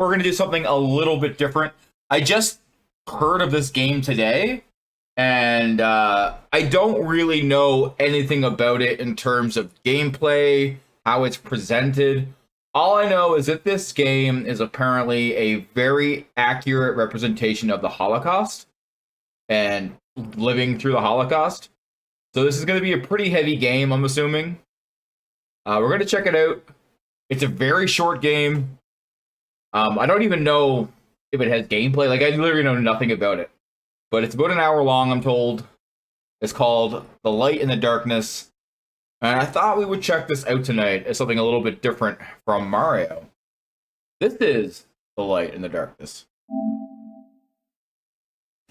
we're going to do something a little bit different. I just heard of this game today, and I don't really know anything about it in terms of gameplay, how it's presented. All I know is that this game is apparently a very accurate representation of the Holocaust and living through the Holocaust. So this is going to be a pretty heavy game, I'm assuming. We're going to check it out. It's a very short game. I don't even know if it has gameplay. Like, I literally know nothing about it. But it's about an hour long, I'm told. It's called The Light in the Darkness. And I thought we would check this out tonight as something a little bit different from Mario. This is The Light in the Darkness.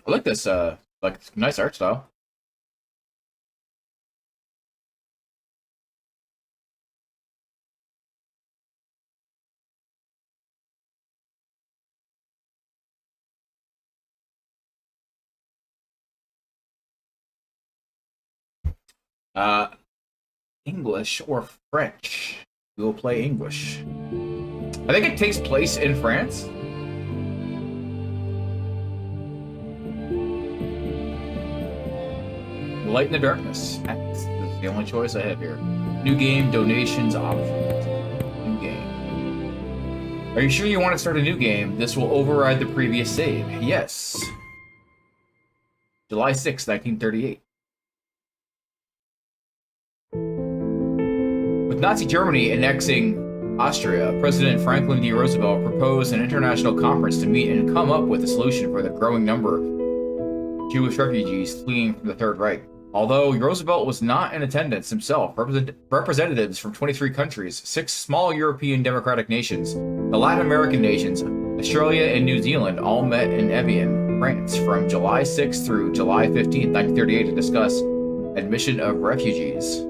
I like this, nice art style. English or French? We will play English. I think it takes place in France. Light in the Darkness. This is the only choice I have here. New game, donations, options. New game. Are you sure you want to start a new game? This will override the previous save. Yes. July 6, 1938. With Nazi Germany annexing Austria, President Franklin D. Roosevelt proposed an international conference to meet and come up with a solution for the growing number of Jewish refugees fleeing from the Third Reich. Although Roosevelt was not in attendance himself, representatives from 23 countries, 6 small European democratic nations, the Latin American nations, Australia, and New Zealand all met in Evian, France from July 6 through July 15, 1938 to discuss admission of refugees.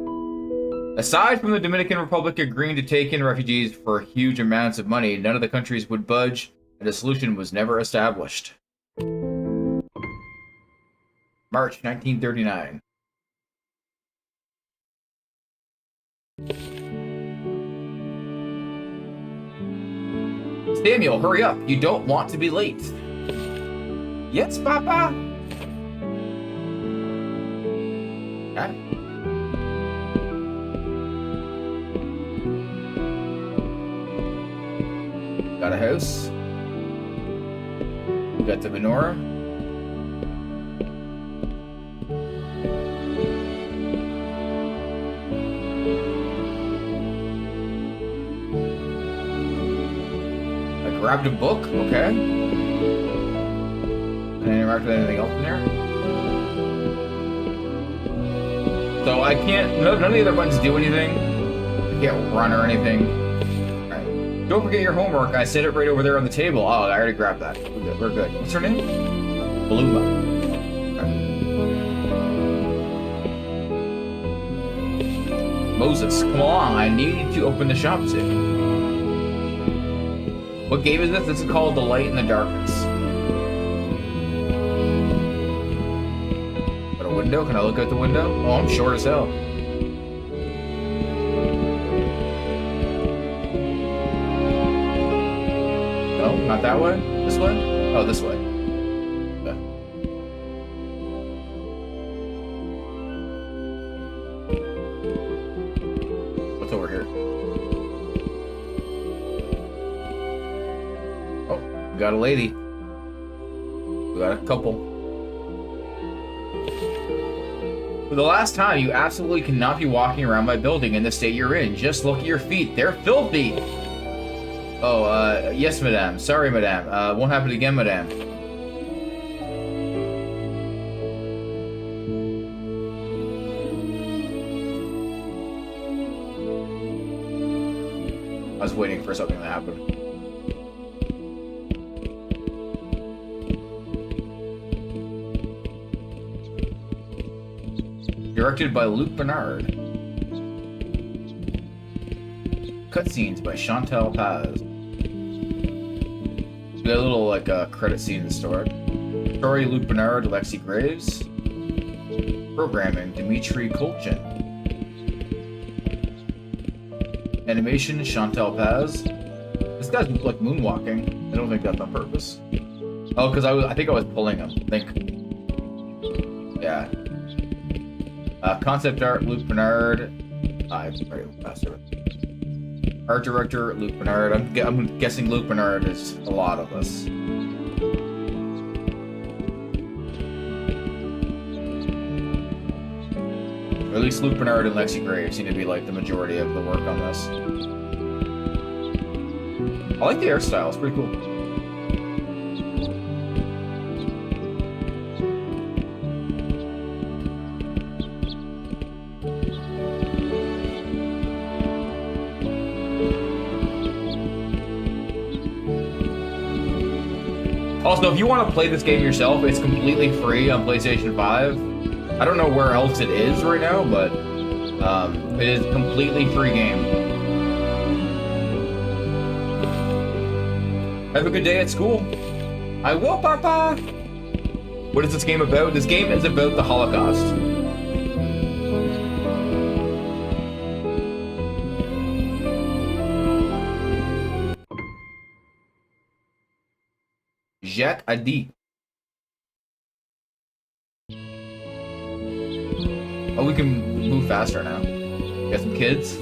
Aside from the Dominican Republic agreeing to take in refugees for huge amounts of money, none of the countries would budge, and a solution was never established. March 1939. Samuel, hurry up. You don't want to be late. Yes, Papa? Okay. Got a house. We got the menorah. I grabbed a book. Okay. Can I interact with anything else in there? So I can't. None of the other buttons do anything. I can't run or anything. Don't forget your homework. I said it right over there on the table. Oh, I already grabbed that. We're good. What's her name? Baluma. Okay. Moses, come along. I need to open the shop soon. What game is this? This is called The Light in the Darkness. Got a window? Can I look out the window? Oh, I'm short as hell. Not that way? This way? Oh, this way. Okay. What's over here? Oh, we got a lady. We got a couple. For the last time, you absolutely cannot be walking around my building in the state you're in. Just look at your feet. They're filthy! Oh, yes, madame. Sorry, madame. Won't happen again, madame. I was waiting for something to happen. Directed by Luc Bernard. Cutscenes by Chantal Paz. We got a little credit scene in the story. Story: Luc Bernard, Alexi Graves. Programming: Dmitry Kolchin. Animation: Chantal Paz. This guy's like moonwalking. I don't think that's on purpose. Oh, because I think I was pulling him. I think. Yeah. Concept art, Luke Bernard. Sorry, faster. Art director, Luke Bernard. I'm guessing Luke Bernard is a lot of us. Or at least Luke Bernard and Lexi Graves seem to be like the majority of the work on this. I like the hairstyle, it's pretty cool. Also, if you want to play this game yourself, it's completely free on PlayStation 5. I don't know where else it is right now, but it is a completely free game. Have a good day at school. I will, Papa! What is this game about? This game is about the Holocaust. Jacques Adi. Oh, we can move faster now. Got some kids.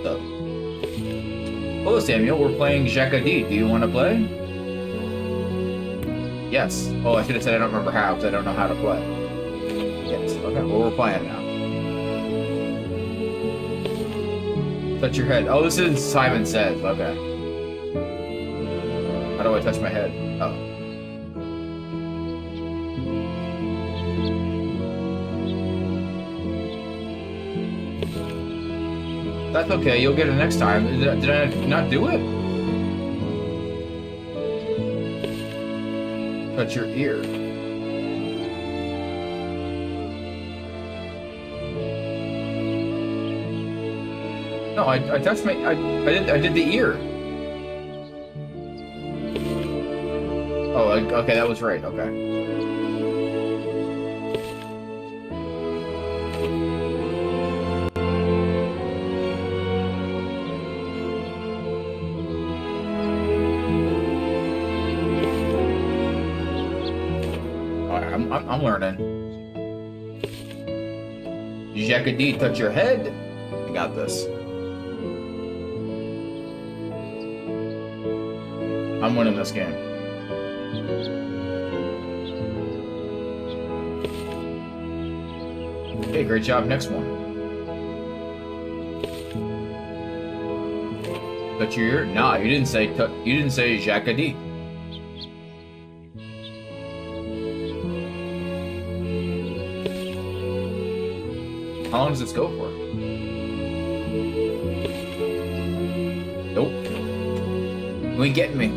So. Hello, Samuel. We're playing Jacques Adi. Do you want to play? Yes. Oh, I should have said I don't remember how, because I don't know how to play. Yes. Okay, well, we're playing now. Touch your head. Oh, this is Simon Says. Okay. How do I touch my head? Oh. That's okay, you'll get it next time. Did I not do it? Touch your ear. No, I touched my... I did the ear. Oh, okay, that was right, okay. I'm learning. Jacques D, touch your head. I got this. I'm winning this game. Okay, great job. Next one. Touch your ear? Nah, you didn't say Jacques D. How long does this go for? Nope. You ain't getting me.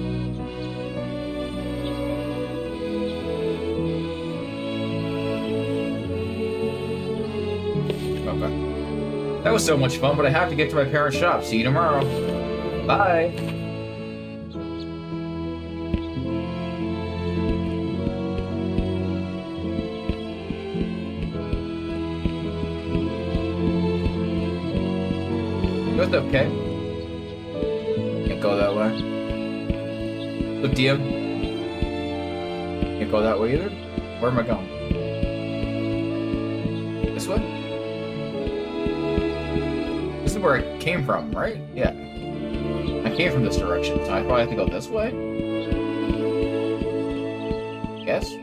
Okay. That was so much fun, but I have to get to my parents' shop. See you tomorrow. Bye. That's okay. Can't go that way. Look, DM. Can't go that way either. Where am I going? This way? This is where I came from, right? Yeah. I came from this direction, so I probably have to go this way? Yes?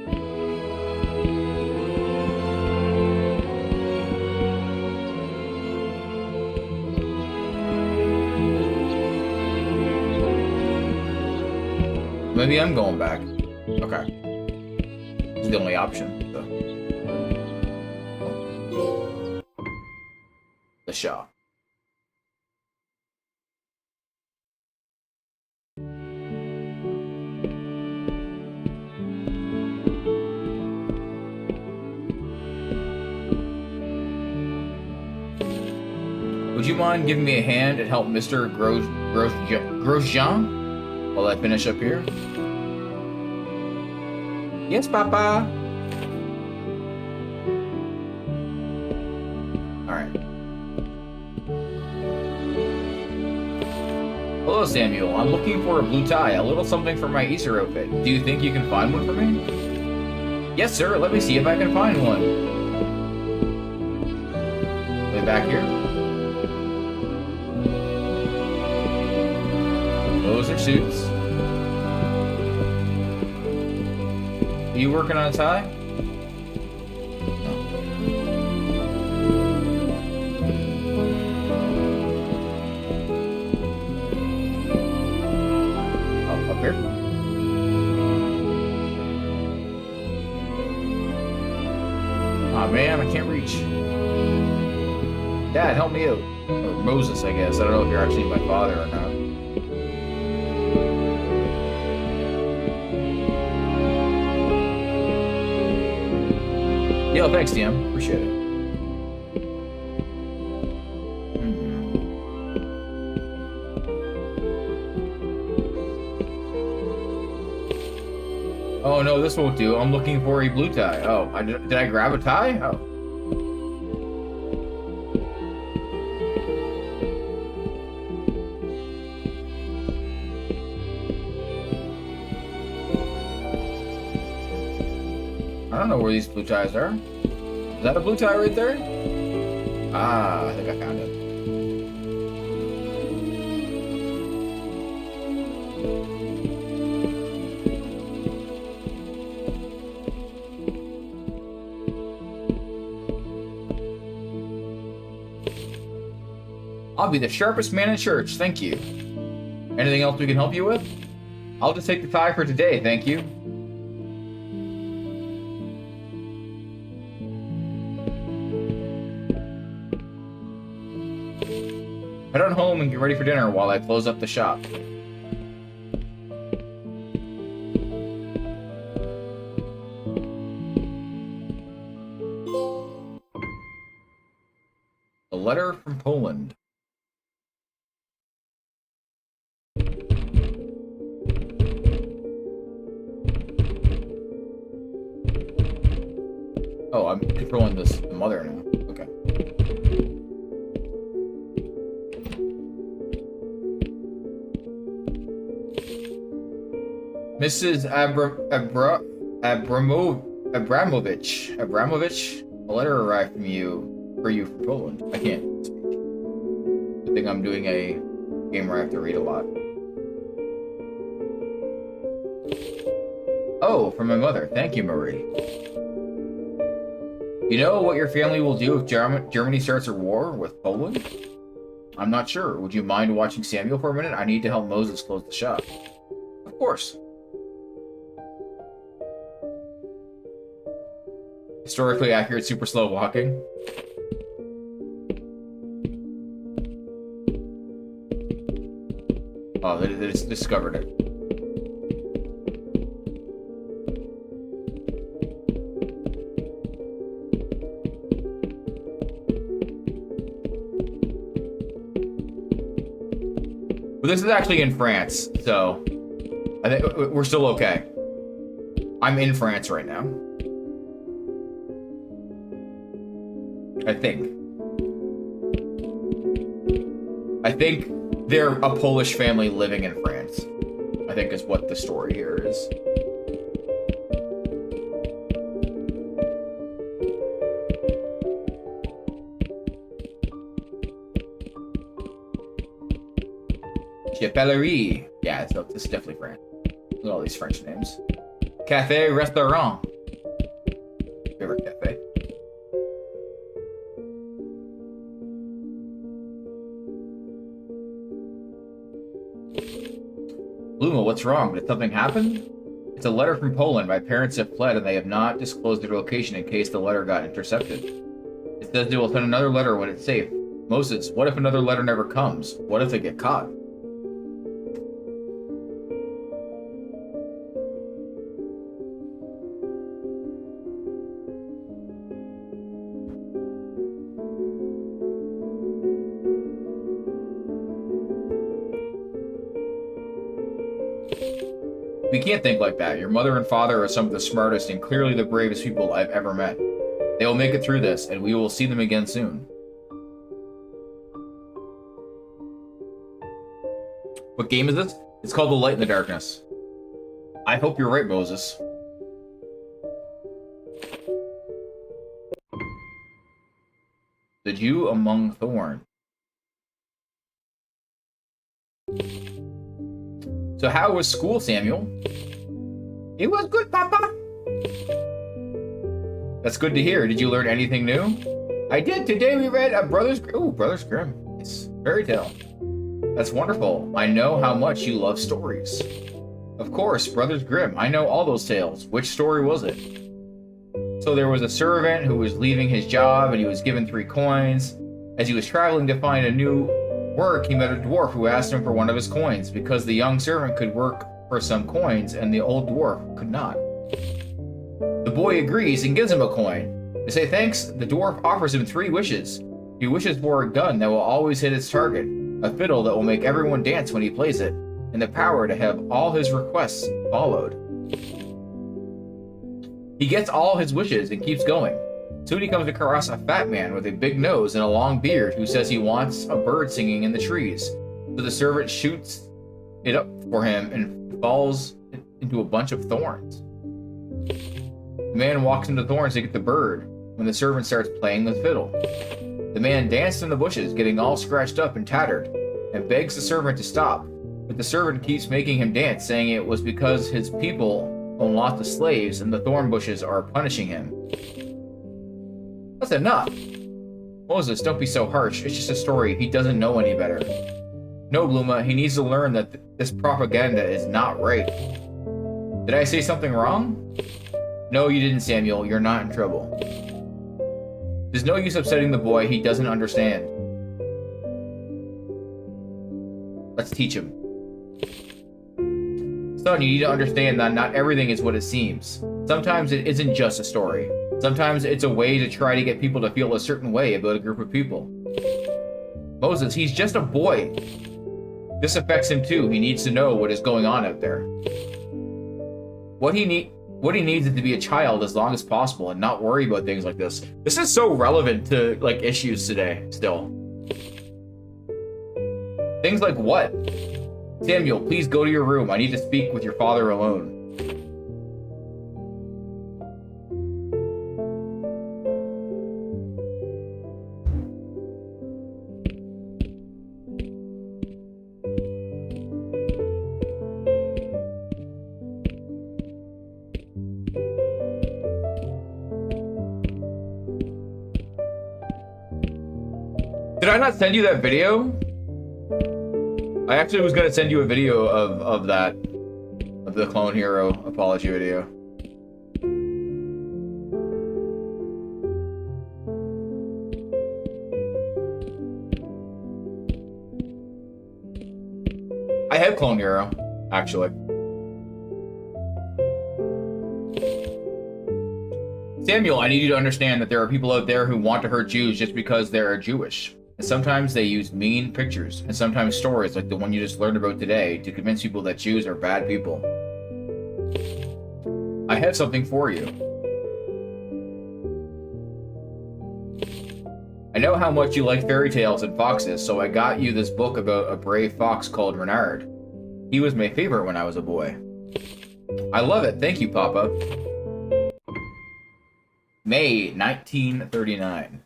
Maybe I'm going back. Okay. This is the only option. So. The shop. Would you mind giving me a hand and help Mr. Grosjean while I finish up here? Yes, Papa. Alright. Hello, Hello, Samuel. I'm looking for a blue tie, a little something for my Easter outfit. Do you think you can find one for me? Yes, sir. Let me see if I can find one. Way back here. Those are suits. Are you working on a tie? Here. Aw, man, I can't reach. Dad, help me out. Or Moses, I guess. I don't know if you're actually my father or not. Yo, thanks, DM. Appreciate it. Oh no, this won't do. I'm looking for a blue tie. Oh, did I grab a tie? Oh. I don't know where these blue ties are. Is that a blue tie right there? Ah, I think I found it. I'll be the sharpest man in church, thank you. Anything else we can help you with? I'll just take the tie for today, thank you. Head on home and get ready for dinner while I close up the shop. A letter from Poland. Oh, I'm controlling the mother now. Okay. Mrs. Abramovich, a letter arrived from you from Poland. I can't speak. I think I'm doing a game where I have to read a lot. Oh, from my mother. Thank you, Marie. You know what your family will do if Germany starts a war with Poland? I'm not sure. Would you mind watching Samuel for a minute? I need to help Moses close the shop. Of course. Historically accurate, super slow walking. Oh, they just discovered it. But this is actually in France, so I think we're still okay. I'm in France right now. I think they're a Polish family living in France. I think is what the story here is. Chapellerie. Yeah, so this is definitely France. Look at all these French names. Café, restaurant. Favorite cafe. Luma, what's wrong? Did something happen? It's a letter from Poland. My parents have fled and they have not disclosed their location in case the letter got intercepted. It says they will send another letter when it's safe. Moses, what if another letter never comes? What if they get caught? We can't think like that. Your mother and father are some of the smartest and clearly the bravest people I've ever met. They will make it through this, and we will see them again soon. What game is this? It's called The Light in the Darkness. I hope you're right, Moses. The Jew among thorns. So how was school, Samuel? It was good, Papa. That's good to hear. Did you learn anything new? I did. Today we read a Brothers Grimm. It's fairy tale. That's wonderful. I know how much you love stories. Of course, Brothers Grimm. I know all those tales. Which story was it? So there was a servant who was leaving his job and he was given 3 coins. As he was traveling to find a new work, he met a dwarf who asked him for one of his coins because the young servant could work for some coins and the old dwarf could not. The boy agrees and gives him a coin. To say thanks, the dwarf offers him 3 wishes. He wishes for a gun that will always hit its target, a fiddle that will make everyone dance when he plays it, and the power to have all his requests followed. He gets all his wishes and keeps going. Soon he comes across a fat man with a big nose and a long beard who says he wants a bird singing in the trees. So the servant shoots it up for him and falls into a bunch of thorns. The man walks into thorns to get the bird when the servant starts playing the fiddle. The man dances in the bushes, getting all scratched up and tattered, and begs the servant to stop. But the servant keeps making him dance, saying it was because his people own lots of slaves and the thorn bushes are punishing him. That's enough. Moses, don't be so harsh. It's just a story. He doesn't know any better. No, Bluma, he needs to learn that this propaganda is not right. Did I say something wrong? No, you didn't, Samuel. You're not in trouble. There's no use upsetting the boy. He doesn't understand. Let's teach him. Son, you need to understand that not everything is what it seems. Sometimes it isn't just a story. Sometimes it's a way to try to get people to feel a certain way about a group of people. Moses, he's just a boy. This affects him too. He needs to know what is going on out there. What he needs is to be a child as long as possible and not worry about things like this. This is so relevant to like issues today still. Things like what? Samuel, please go to your room. I need to speak with your father alone. Did I not send you that video? I actually was gonna send you a video of the Clone Hero apology video. I have Clone Hero, actually. Samuel, I need you to understand that there are people out there who want to hurt Jews just because they're Jewish. And sometimes they use mean pictures and sometimes stories like the one you just learned about today to convince people that Jews are bad people. I have something for you. I know how much you like fairy tales and foxes, so I got you this book about a brave fox called Renard. He was my favorite when I was a boy. I love it. Thank you, Papa. May 1939.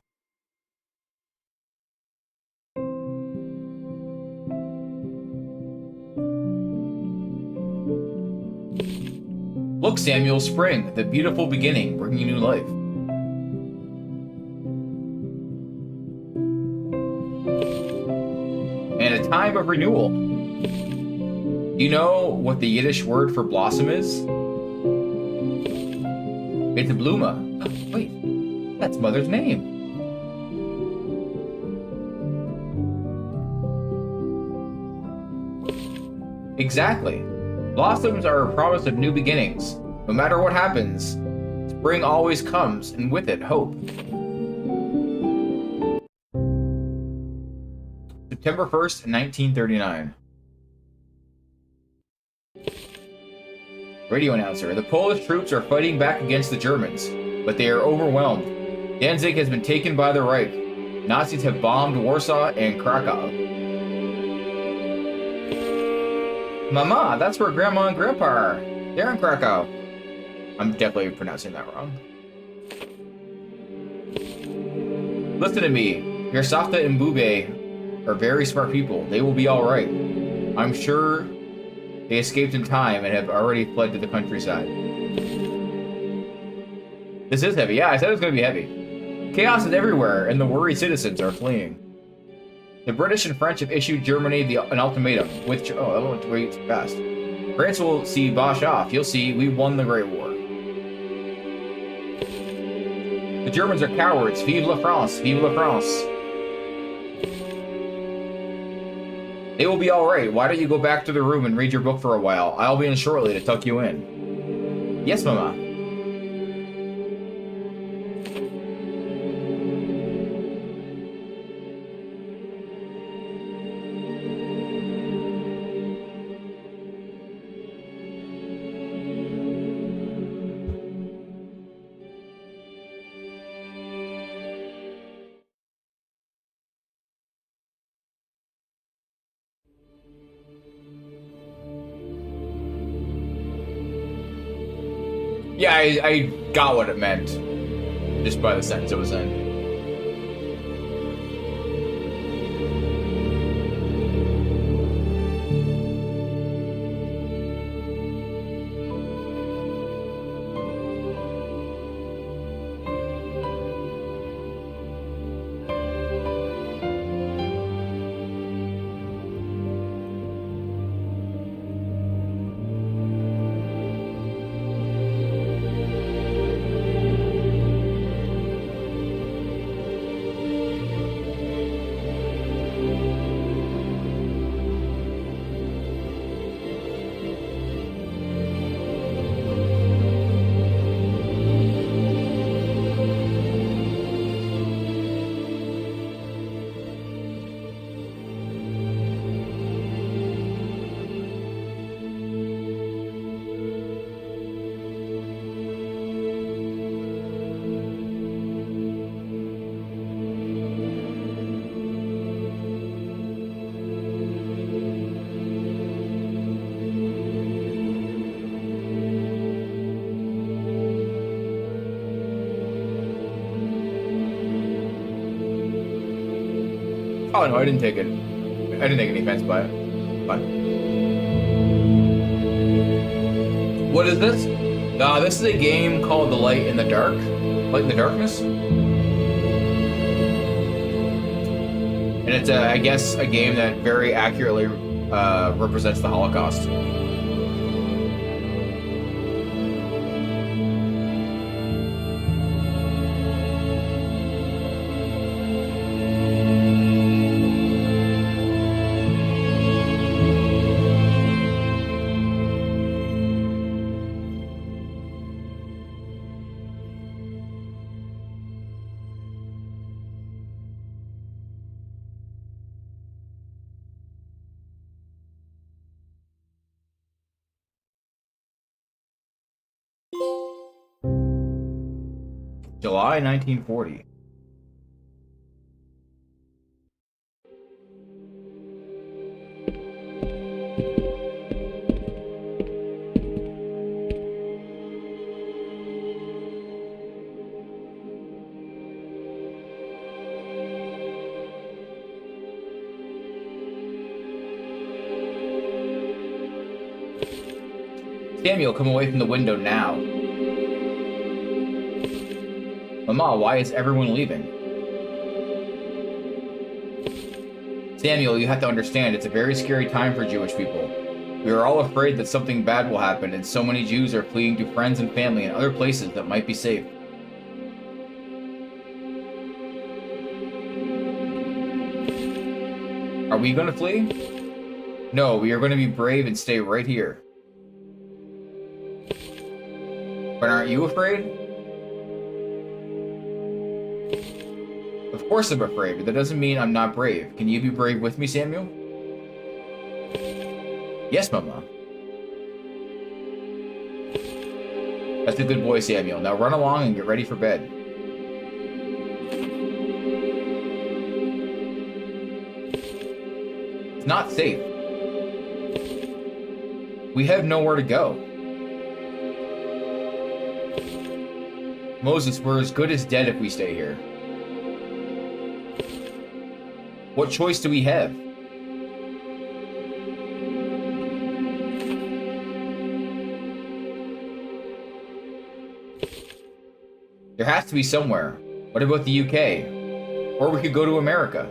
Look, Samuel, spring, the beautiful beginning, bringing new life. And a time of renewal. Do you know what the Yiddish word for blossom is? It's a bluma. Oh, wait, that's Mother's name. Exactly. Blossoms are a promise of new beginnings. No matter what happens, spring always comes, and with it, hope. September 1st, 1939. Radio announcer. The Polish troops are fighting back against the Germans, but they are overwhelmed. Danzig has been taken by the Reich. Nazis have bombed Warsaw and Krakow. Mama, that's where Grandma and Grandpa are. They're in Krakow. I'm definitely pronouncing that wrong. Listen to me. Your Safta and Bube are very smart people. They will be alright. I'm sure they escaped in time and have already fled to the countryside. This is heavy. Yeah, I said it was going to be heavy. Chaos is everywhere, and the worried citizens are fleeing. The British and French have issued Germany an ultimatum. Oh, that went way too fast. France will see Bosch off. You'll see, we won the Great War. The Germans are cowards. Vive la France! Vive la France! They will be alright. Why don't you go back to the room and read your book for a while? I'll be in shortly to tuck you in. Yes, Mama. Yeah, I got what it meant. Just by the sentence it was in. Oh no, I didn't take it. I didn't take any offense by it. Fine. What is this? This is a game called The Light in the Dark. Light in the Darkness? And it's, I guess, a game that very accurately represents the Holocaust. July 1940. Samuel, come away from the window now. Mama, why is everyone leaving? Samuel, you have to understand, it's a very scary time for Jewish people. We are all afraid that something bad will happen, and so many Jews are fleeing to friends and family and other places that might be safe. Are we going to flee? No, we are going to be brave and stay right here. But aren't you afraid? Of course I'm afraid, but that doesn't mean I'm not brave. Can you be brave with me, Samuel? Yes, Mama. That's a good boy, Samuel. Now run along and get ready for bed. It's not safe. We have nowhere to go. Moses, we're as good as dead if we stay here. What choice do we have? There has to be somewhere. What about the UK? Or we could go to America.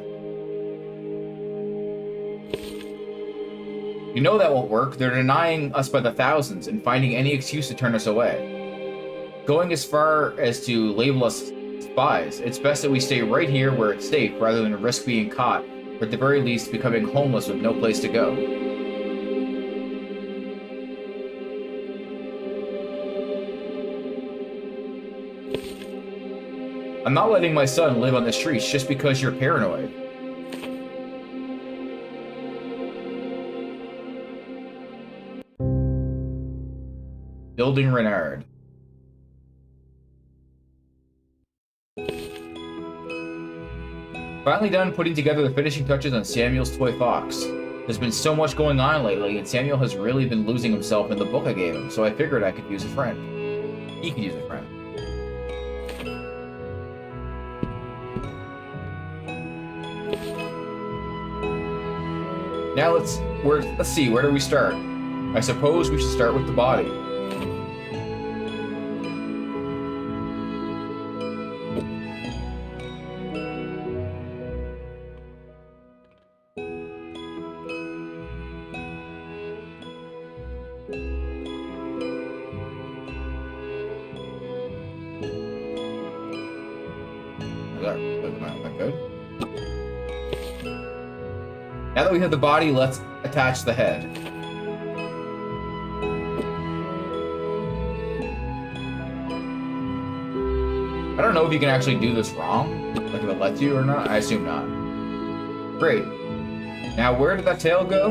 You know that won't work. They're denying us by the thousands and finding any excuse to turn us away. Going as far as to label us spies. It's best that we stay right here where it's safe rather than risk being caught, or at the very least becoming homeless with no place to go. I'm not letting my son live on the streets just because you're paranoid. Building Renard. Finally done putting together the finishing touches on Samuel's toy fox. There's been so much going on lately, and Samuel has really been losing himself in the book I gave him, so I figured I could use a friend. He could use a friend. Now let's see, where do we start? I suppose we should start with the body. Now that we have the body, let's attach the head. I don't know if you can actually do this wrong, like if it lets you or not. I assume not. Great. Now where did that tail go?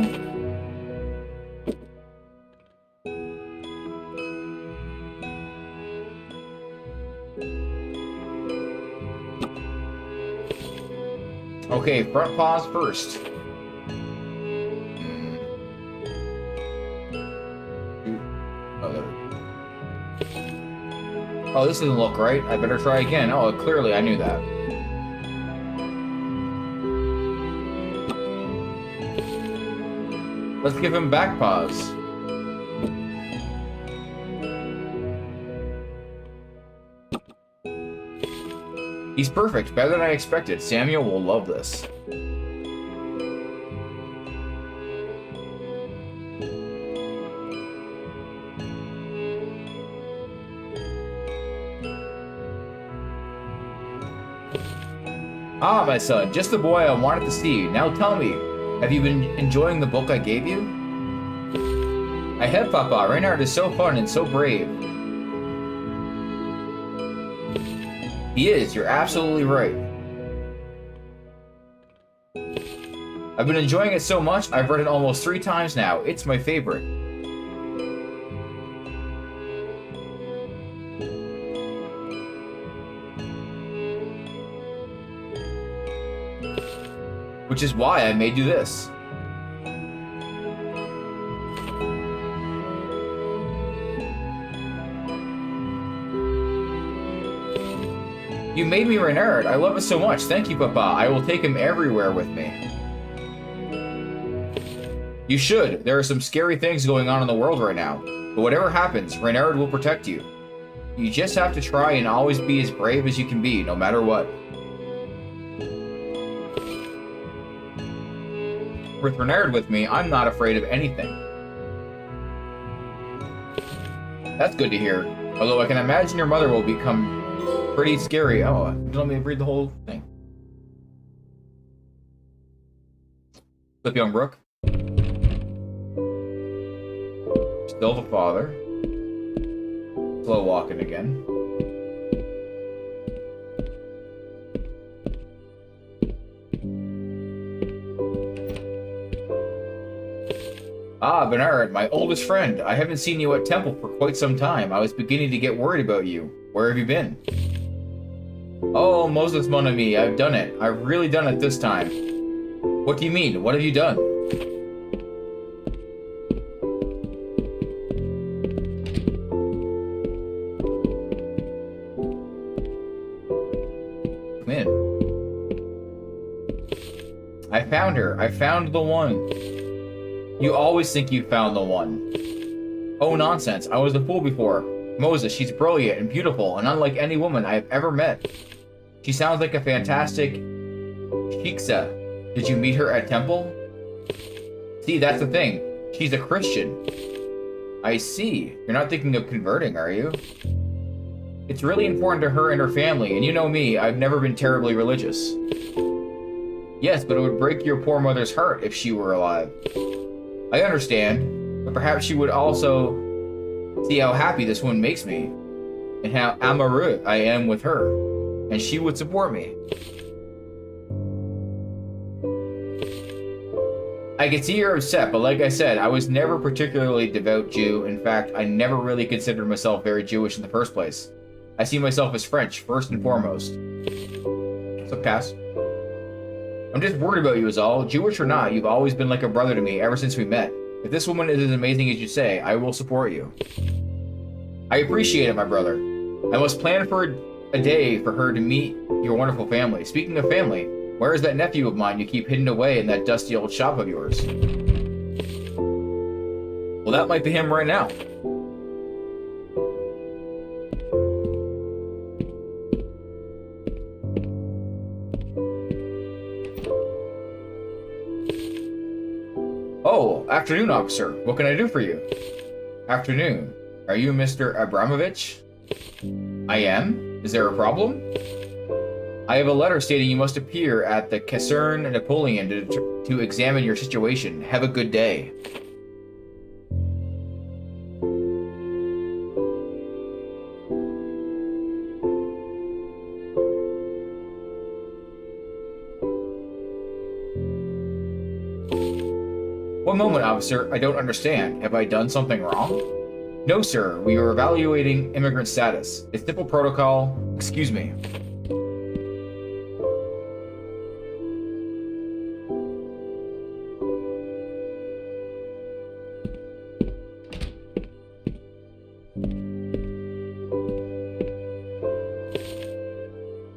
Okay, front paws first. Oh, this doesn't look right. I better try again. Oh, clearly I knew that. Let's give him back paws. He's perfect. Better than I expected. Samuel will love this. Ah, my son, just the boy I wanted to see. Now tell me, have you been enjoying the book I gave you? I have, Papa. Reynard is so fun and so brave. He is. You're absolutely right. I've been enjoying it so much, I've read it almost 3 times now. It's my favorite. Which is why I made you this. You made me Reynard. I love it so much. Thank you, Papa. I will take him everywhere with me. You should. There are some scary things going on in the world right now. But whatever happens, Reynard will protect you. You just have to try and always be as brave as you can be, no matter what. With Reynard with me, I'm not afraid of anything. That's good to hear. Although I can imagine your mother will become pretty scary. Oh, you want me to read the whole thing? Flip Young Brook. Still the father. Slow walking again. Ah, Bernard, my oldest friend. I haven't seen you at temple for quite some time. I was beginning to get worried about you. Where have you been? Oh, Moses, mon ami, I've done it. I've really done it this time. What do you mean? What have you done? found her. I found the one. You always think you found the one. Oh, nonsense. I was a fool before. Moses, she's brilliant and beautiful and unlike any woman I have ever met. She sounds like a fantastic shiksa. Did you meet her at temple? See, that's the thing. She's a Christian. I see. You're not thinking of converting, are you? It's really important to her and her family, and you know me, I've never been terribly religious. Yes, but it would break your poor mother's heart if she were alive. I understand, but perhaps she would also see how happy this woman makes me, and how amoureux I am with her, and she would support me. I can see you're upset, but like I said, I was never particularly devout Jew. In fact, I never really considered myself very Jewish in the first place. I see myself as French, first and foremost. So pass. I'm just worried about you is all. Jewish or not, you've always been like a brother to me ever since we met. If this woman is as amazing as you say, I will support you. I appreciate it, my brother. I must plan for a day for her to meet your wonderful family. Speaking of family, where is that nephew of mine you keep hidden away in that dusty old shop of yours? Well, that might be him right now. Oh, afternoon, officer. What can I do for you? Afternoon. Are you Mr. Abramovich? I am? Is there a problem? I have a letter stating you must appear at the Caserne Napoleon to examine your situation. Have a good day. One moment, officer. I don't understand. Have I done something wrong? No, sir. We are evaluating immigrant status. It's simple protocol. Excuse me.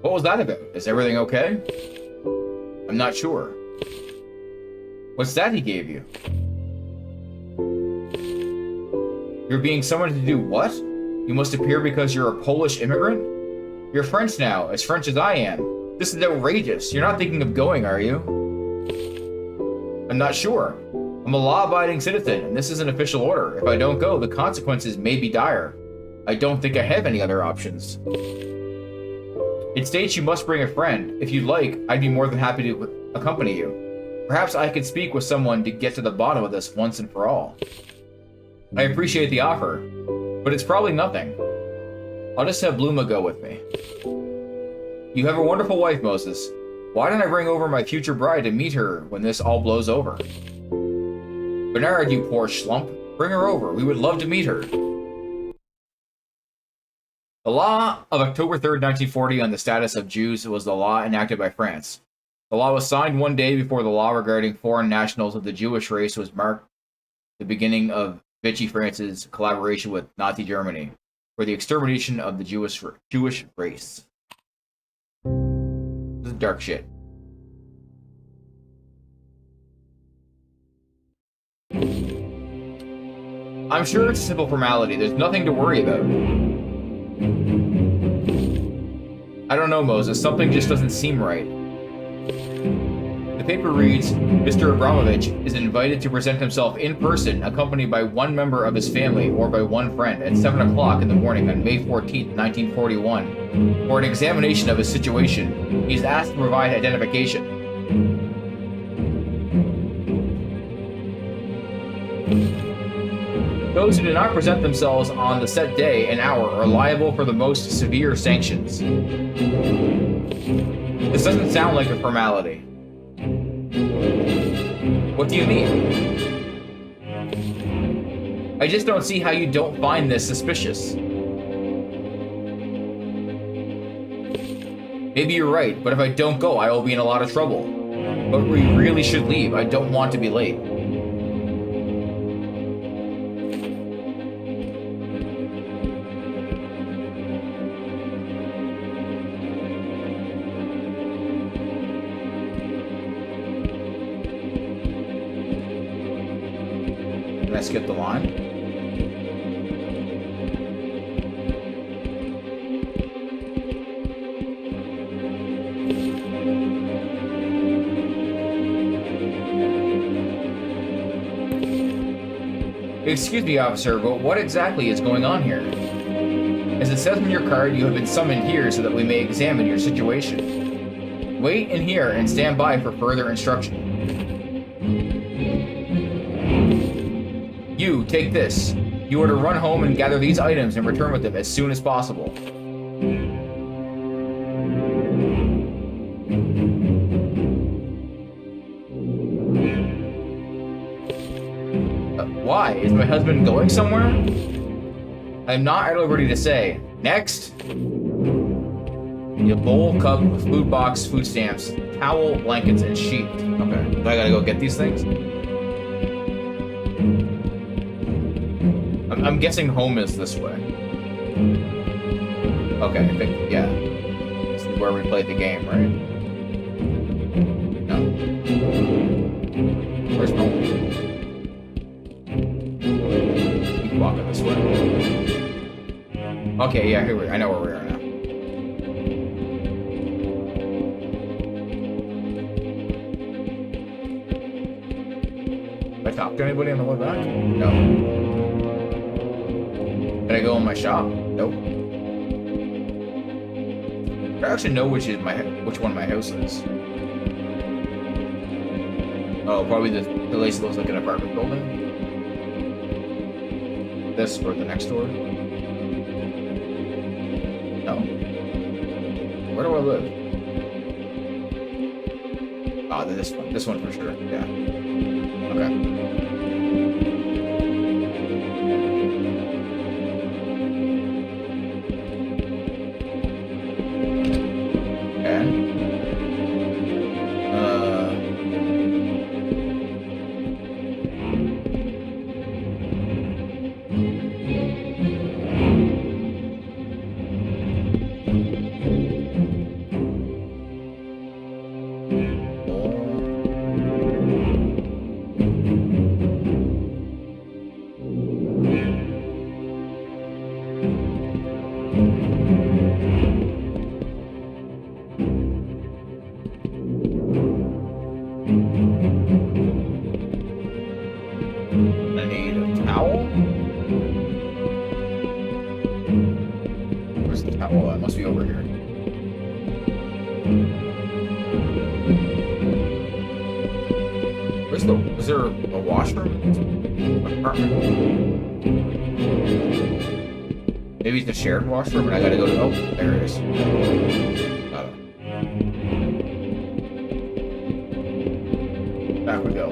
What was that about? Is everything okay? I'm not sure. What's that he gave you? You're being summoned to do what? You must appear because you're a Polish immigrant? You're French now, as French as I am. This is outrageous. You're not thinking of going, are you? I'm not sure. I'm a law-abiding citizen, and this is an official order. If I don't go, the consequences may be dire. I don't think I have any other options. It states you must bring a friend. If you'd like, I'd be more than happy to accompany you. Perhaps I could speak with someone to get to the bottom of this once and for all. I appreciate the offer, but it's probably nothing. I'll just have Bluma go with me. You have a wonderful wife, Moses. Why don't I bring over my future bride to meet her when this all blows over? Bernard, you poor schlump. Bring her over. We would love to meet her. The law of October 3rd, 1940 on the status of Jews was the law enacted by France. The law was signed one day before the law regarding foreign nationals of the Jewish race was marked the beginning of Vichy France's collaboration with Nazi Germany for the extermination of the Jewish race. This is dark shit. I'm sure it's a simple formality. There's nothing to worry about. I don't know, Moses. Something just doesn't seem right. The paper reads, Mr. Abramovich is invited to present himself in person, accompanied by one member of his family or by one friend, at 7 o'clock in the morning on May 14th, 1941, for an examination of his situation. He is asked to provide identification. Those who do not present themselves on the set day and hour are liable for the most severe sanctions. This doesn't sound like a formality. What do you mean? I just don't see how you don't find this suspicious. Maybe you're right, but if I don't go, I will be in a lot of trouble. But we really should leave. I don't want to be late. Can I skip the line? Excuse me, officer, but what exactly is going on here? As it says on your card, you have been summoned here so that we may examine your situation. Wait in here and stand by for further instruction. You, take this. You are to run home and gather these items and return with them as soon as possible. Why? Is my husband going somewhere? I'm not at liberty to say. Next! A bowl, cup, food box, food stamps, towel, blankets, and sheet. Okay. Do I gotta go get these things? I'm guessing home is this way. Okay, I think, yeah. This is where we played the game, right? No. Where's home? Keep walking this way. Okay, yeah, here I know where we are now. Did I talk to anybody on the way back? No. Did I go in my shop? Nope. I actually know which one my house is. Oh, probably the place that looks like an apartment building. This or the next door. No. Where do I live? Ah, this one. This one for sure. Yeah. Okay. Is there a washroom? Apartment? Maybe it's a shared washroom and I gotta go to... Oh, there it is. Got it. Back we go.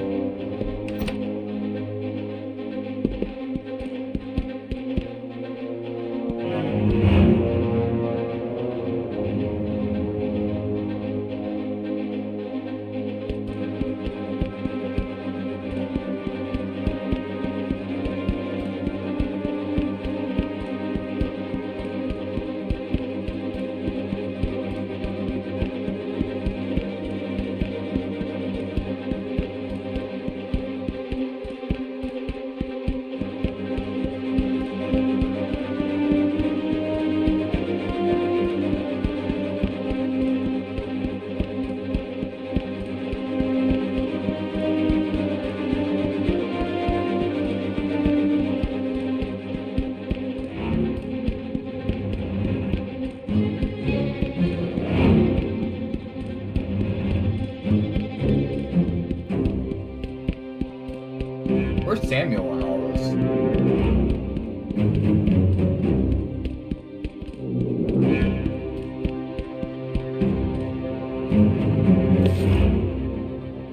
Where's Samuel on all this?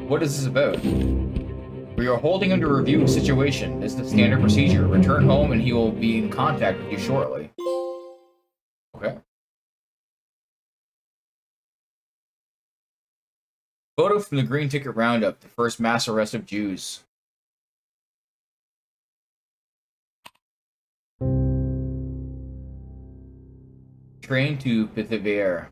What is this about? We are holding him to review the situation. This is the standard procedure. Return home and he will be in contact with you shortly. Okay. Photo from the Green Ticket Roundup, the first mass arrest of Jews. Train to Pithiviers.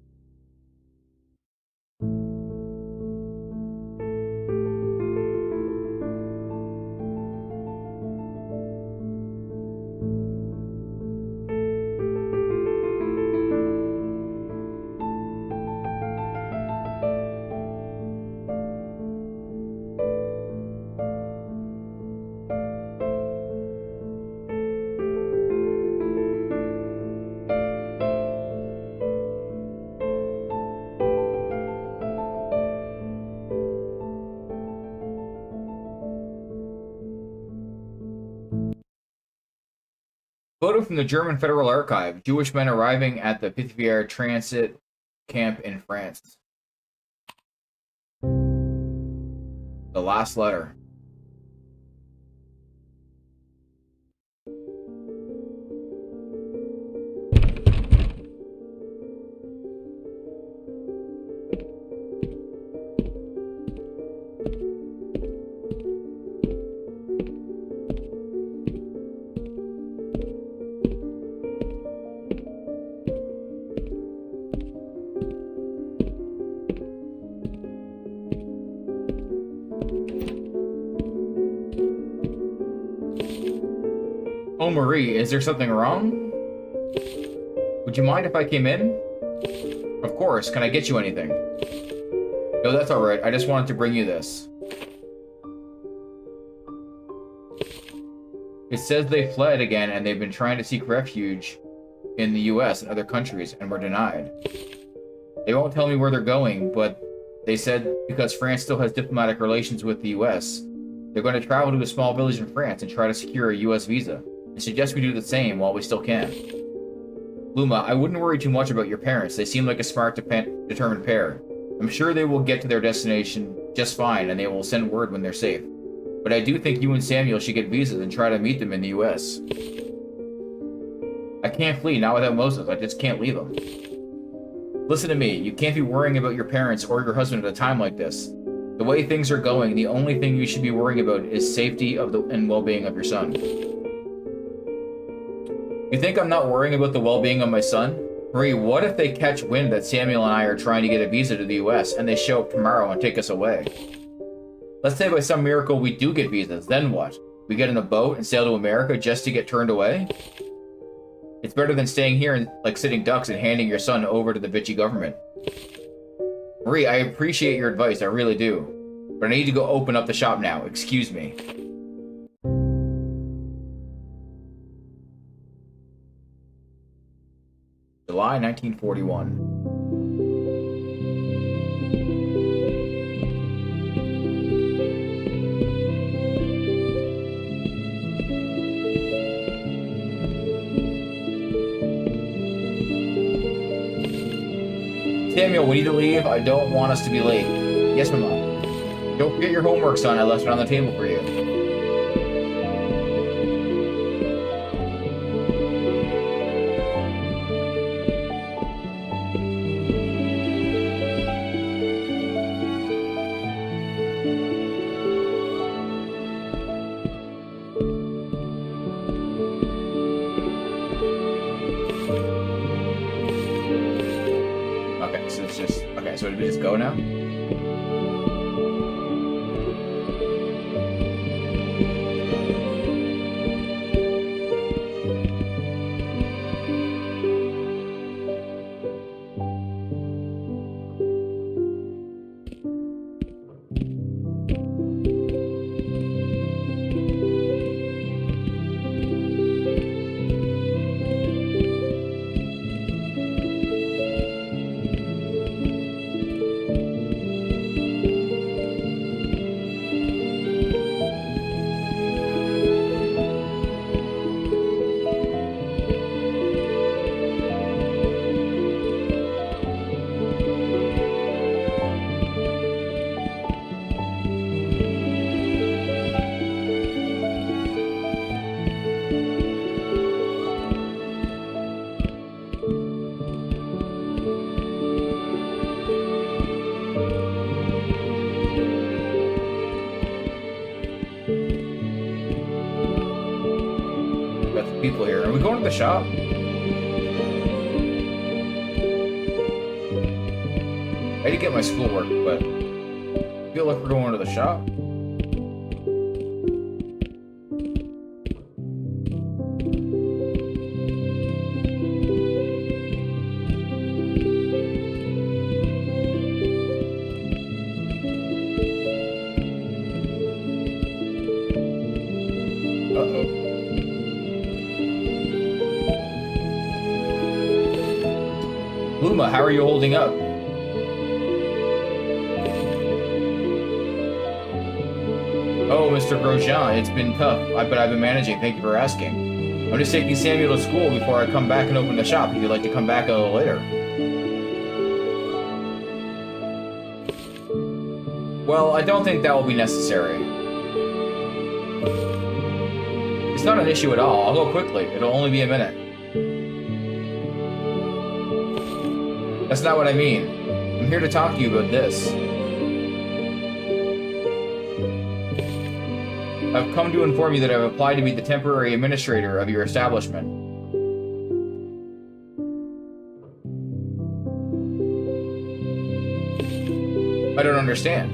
from the German Federal Archive. Jewish men arriving at the Pithiviers transit camp in France. The last letter. Oh, Marie, is there something wrong? Would you mind if I came in? Of course, can I get you anything? No, that's alright, I just wanted to bring you this. It says they fled again and they've been trying to seek refuge in the US and other countries and were denied. They won't tell me where they're going, but they said because France still has diplomatic relations with the US, they're going to travel to a small village in France and try to secure a US visa. I suggest we do the same while we still can. Luma, I wouldn't worry too much about your parents. They seem like a smart, determined pair. I'm sure they will get to their destination just fine, and they will send word when they're safe. But I do think you and Samuel should get visas and try to meet them in the US. I can't flee, not without Moses. I just can't leave them. Listen to me. You can't be worrying about your parents or your husband at a time like this. The way things are going, the only thing you should be worrying about is safety and well-being of your son. You think I'm not worrying about the well-being of my son? Marie, what if they catch wind that Samuel and I are trying to get a visa to the US and they show up tomorrow and take us away? Let's say by some miracle we do get visas, then what? We get in a boat and sail to America just to get turned away? It's better than staying here and like sitting ducks and handing your son over to the Vichy government. Marie, I appreciate your advice, I really do. But I need to go open up the shop now, excuse me. July 1941. Samuel, we need to leave. I don't want us to be late. Yes, Mama. Don't forget your homework, son. I left it on the table for you. So did we just go now? People here. Are we going to the shop? I had to get my schoolwork, but I feel like we're going to the shop. Luma, how are you holding up? Oh, Mr. Grosjean, it's been tough, but I've been managing. Thank you for asking. I'm just taking Samuel to school before I come back and open the shop. If you'd like to come back a little later. Well, I don't think that will be necessary. It's not an issue at all. I'll go quickly. It'll only be a minute. That's not what I mean. I'm here to talk to you about this. I've come to inform you that I've applied to be the temporary administrator of your establishment. I don't understand.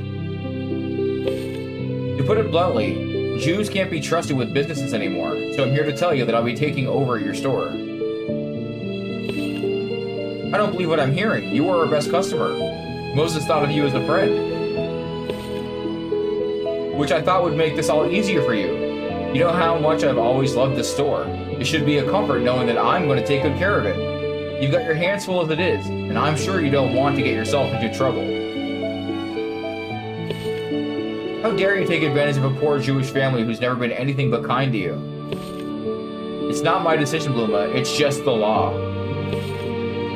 To put it bluntly, Jews can't be trusted with businesses anymore, so I'm here to tell you that I'll be taking over your store. I don't believe what I'm hearing. You are our best customer. Moses thought of you as a friend, which I thought would make this all easier for you. You know how much I've always loved this store. It should be a comfort knowing that I'm going to take good care of it. You've got your hands full as it is, and I'm sure you don't want to get yourself into trouble. How dare you take advantage of a poor Jewish family who's never been anything but kind to you? It's not my decision, Bluma. It's just the law.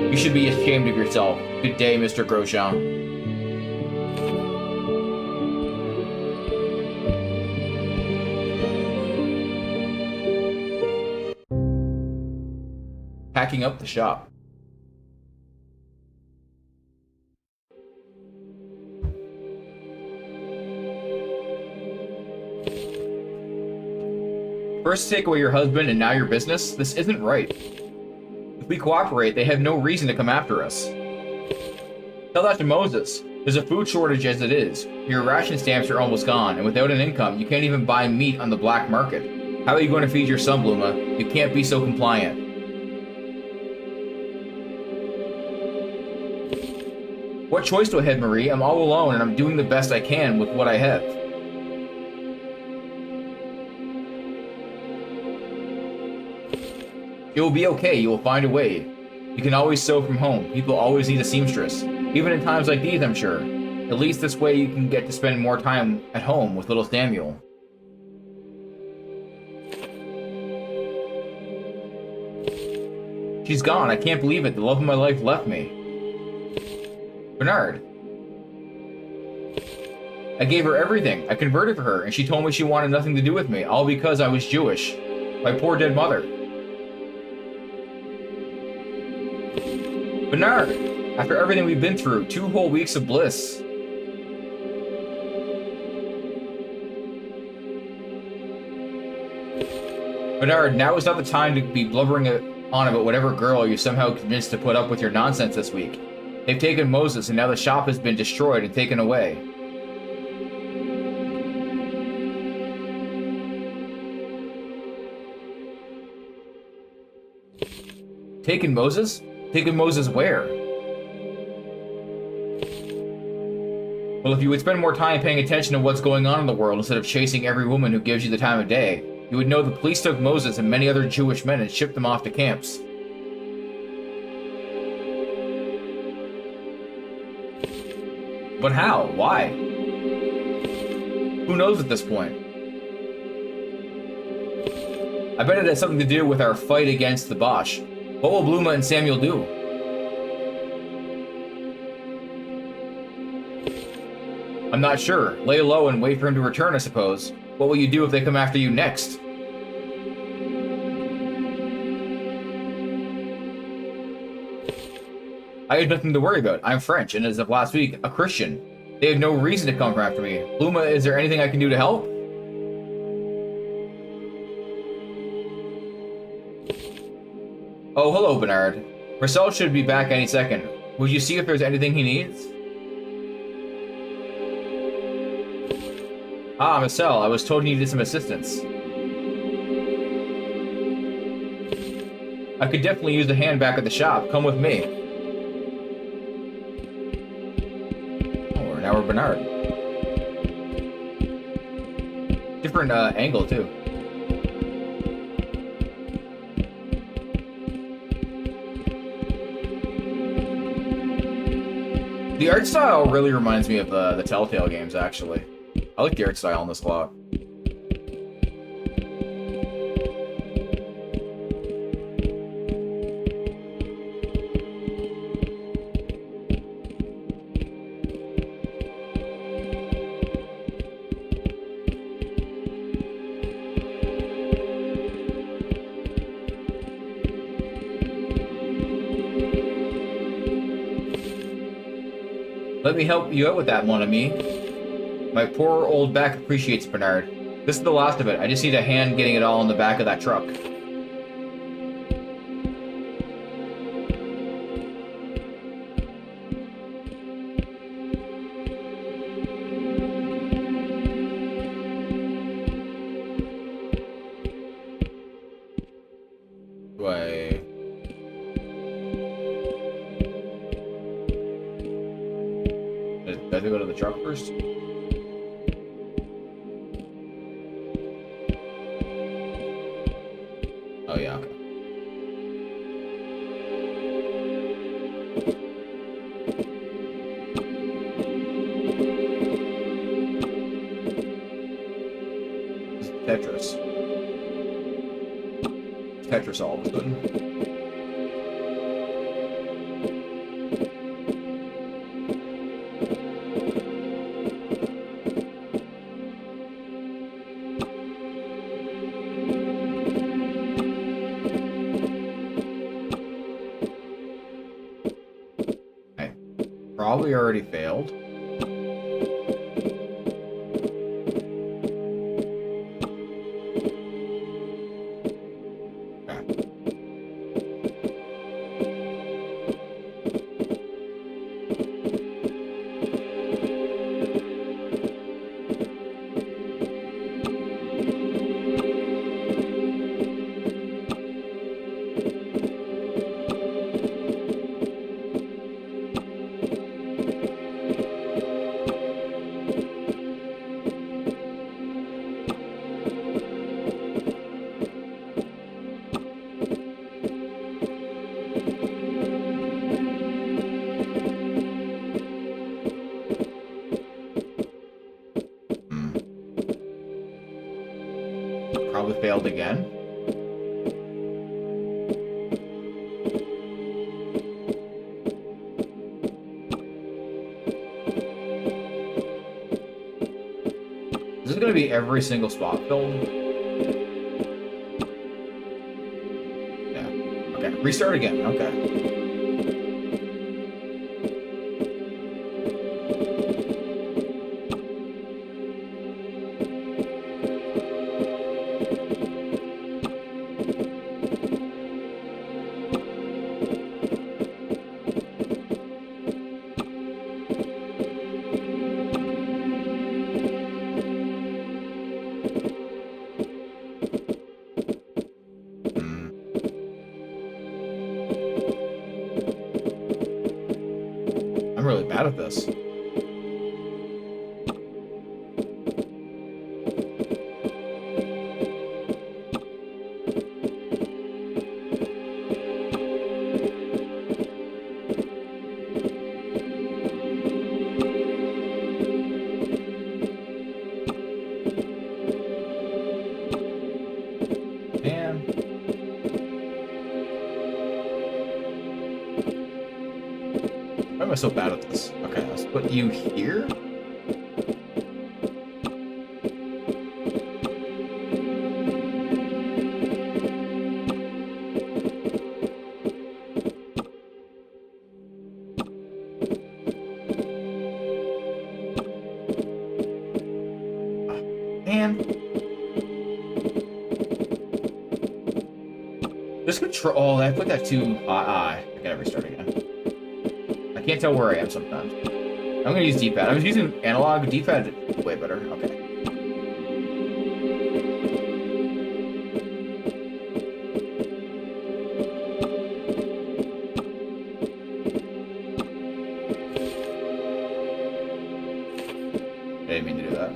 You should be ashamed of yourself. Good day, Mr. Grosjean. Packing up the shop. First take away your husband and now your business? This isn't right. If we cooperate, they have no reason to come after us. Tell that to Moses. There's a food shortage as it is. Your ration stamps are almost gone, and without an income, you can't even buy meat on the black market. How are you going to feed your son, Bluma? You can't be so compliant. What choice do I have, Marie? I'm all alone, and I'm doing the best I can with what I have. It will be okay. You will find a way. You can always sew from home. People always need a seamstress. Even in times like these, I'm sure. At least this way you can get to spend more time at home with little Samuel. She's gone. I can't believe it. The love of my life left me. Bernard. I gave her everything. I converted for her, and she told me she wanted nothing to do with me, all because I was Jewish. My poor dead mother. Bernard, after everything we've been through, 2 whole weeks of bliss. Bernard, now is not the time to be blubbering on about whatever girl you somehow convinced to put up with your nonsense this week. They've taken Moses, and now the shop has been destroyed and taken away. Taken Moses? Taken Moses where? Well, if you would spend more time paying attention to what's going on in the world instead of chasing every woman who gives you the time of day, you would know the police took Moses and many other Jewish men and shipped them off to camps. But how? Why? Who knows at this point? I bet it has something to do with our fight against the Bosch. What will Bluma and Samuel do? I'm not sure. Lay low and wait for him to return, I suppose. What will you do if they come after you next? I have nothing to worry about. I'm French, and as of last week, a Christian. They have no reason to come after me. Bluma, is there anything I can do to help? Oh, hello, Bernard. Marcel should be back any second. Would you see if there's anything he needs? Ah, Marcel, I was told you needed some assistance. I could definitely use a hand back at the shop. Come with me. Oh, now we're Bernard. Different angle, too. The art style really reminds me of the Telltale games, actually. I like the art style in this a lot. Let me help you out with that, mon ami. My poor old back appreciates Bernard. This is the last of it. I just need a hand getting it all in the back of that truck. Do I have to go to the truck first? Oh yeah, okay. Tetris. Tetris all of a sudden. I probably already failed. Probably failed again. Is this going to be every single spot filled? Yeah. Okay. Restart again. Okay. I'm really bad at this. Why am I so bad at this? Okay, let's put you here. This control. Oh, I put that too. I gotta restart again. I can't tell where I am sometimes. I'm gonna use D-pad. I was using analog. D-pad way better. Okay. I didn't mean to do that.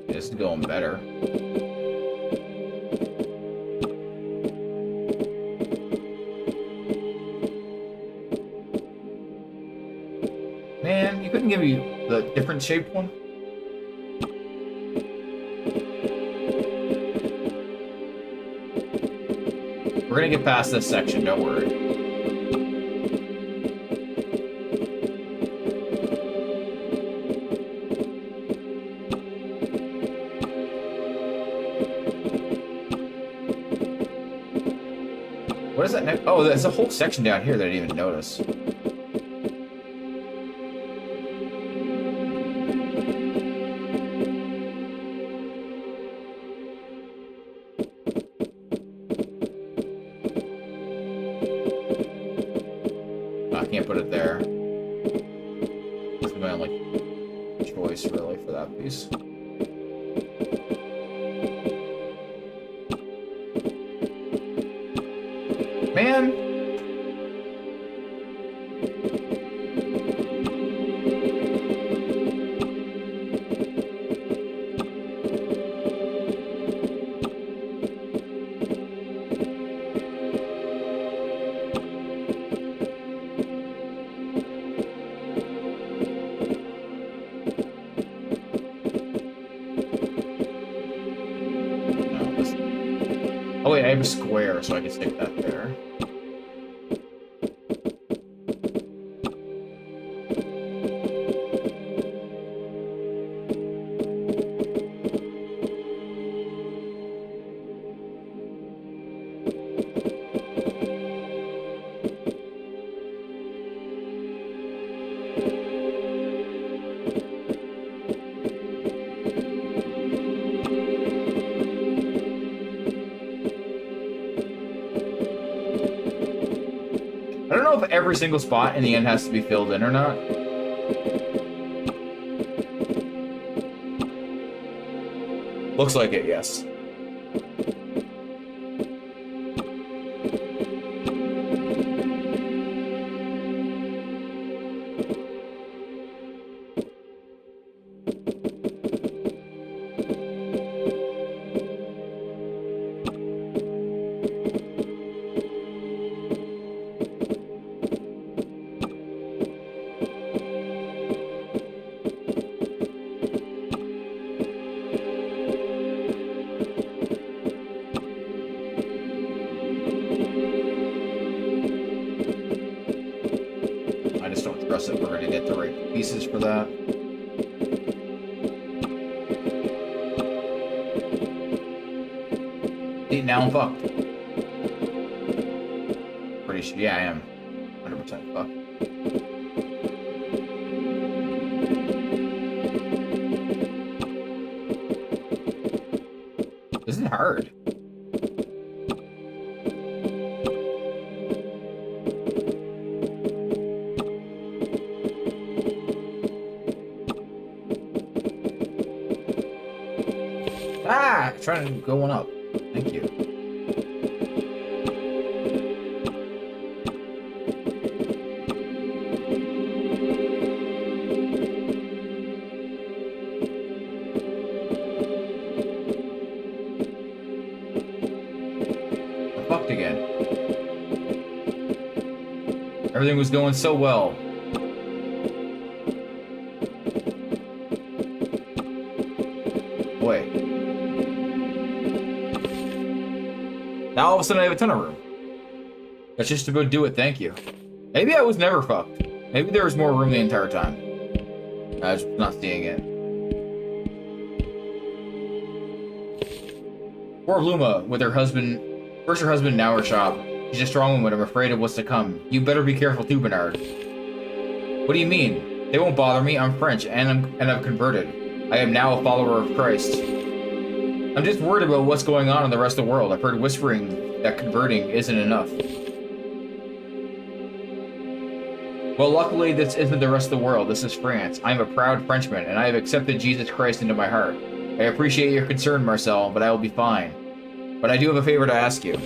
This is going better. Man, you couldn't give me the different shaped one? We're gonna get past this section, don't worry. that next? Oh, there's a whole section down here that I didn't even notice. I can't put it there. That's my only choice, really, for that piece. Man! Oh wait, I have a square, so I can stick that there. I don't know if every single spot in the end has to be filled in or not. Looks like it, yes. That we're going to get the right pieces for that. See, now I'm fucked. Pretty sure, yeah, I am 100% fucked. This isn't hard. Ah! Trying to go one up. Thank you. I'm fucked again. Everything was going so well. Wait. Now all of a sudden I have a ton of room. That's just about do it, thank you. Maybe I was never fucked. Maybe there was more room the entire time. I was not seeing it. Poor Luma with her husband. First her husband, now her shop. She's a strong woman, I'm afraid of what's to come. You better be careful too, Bernard. What do you mean? They won't bother me, I'm French, and I've converted. I am now a follower of Christ. I'm just worried about what's going on in the rest of the world. I've heard whispering that converting isn't enough. Well, luckily, this isn't the rest of the world. This is France. I'm a proud Frenchman, and I have accepted Jesus Christ into my heart. I appreciate your concern, Marcel, but I will be fine. But I do have a favor to ask you.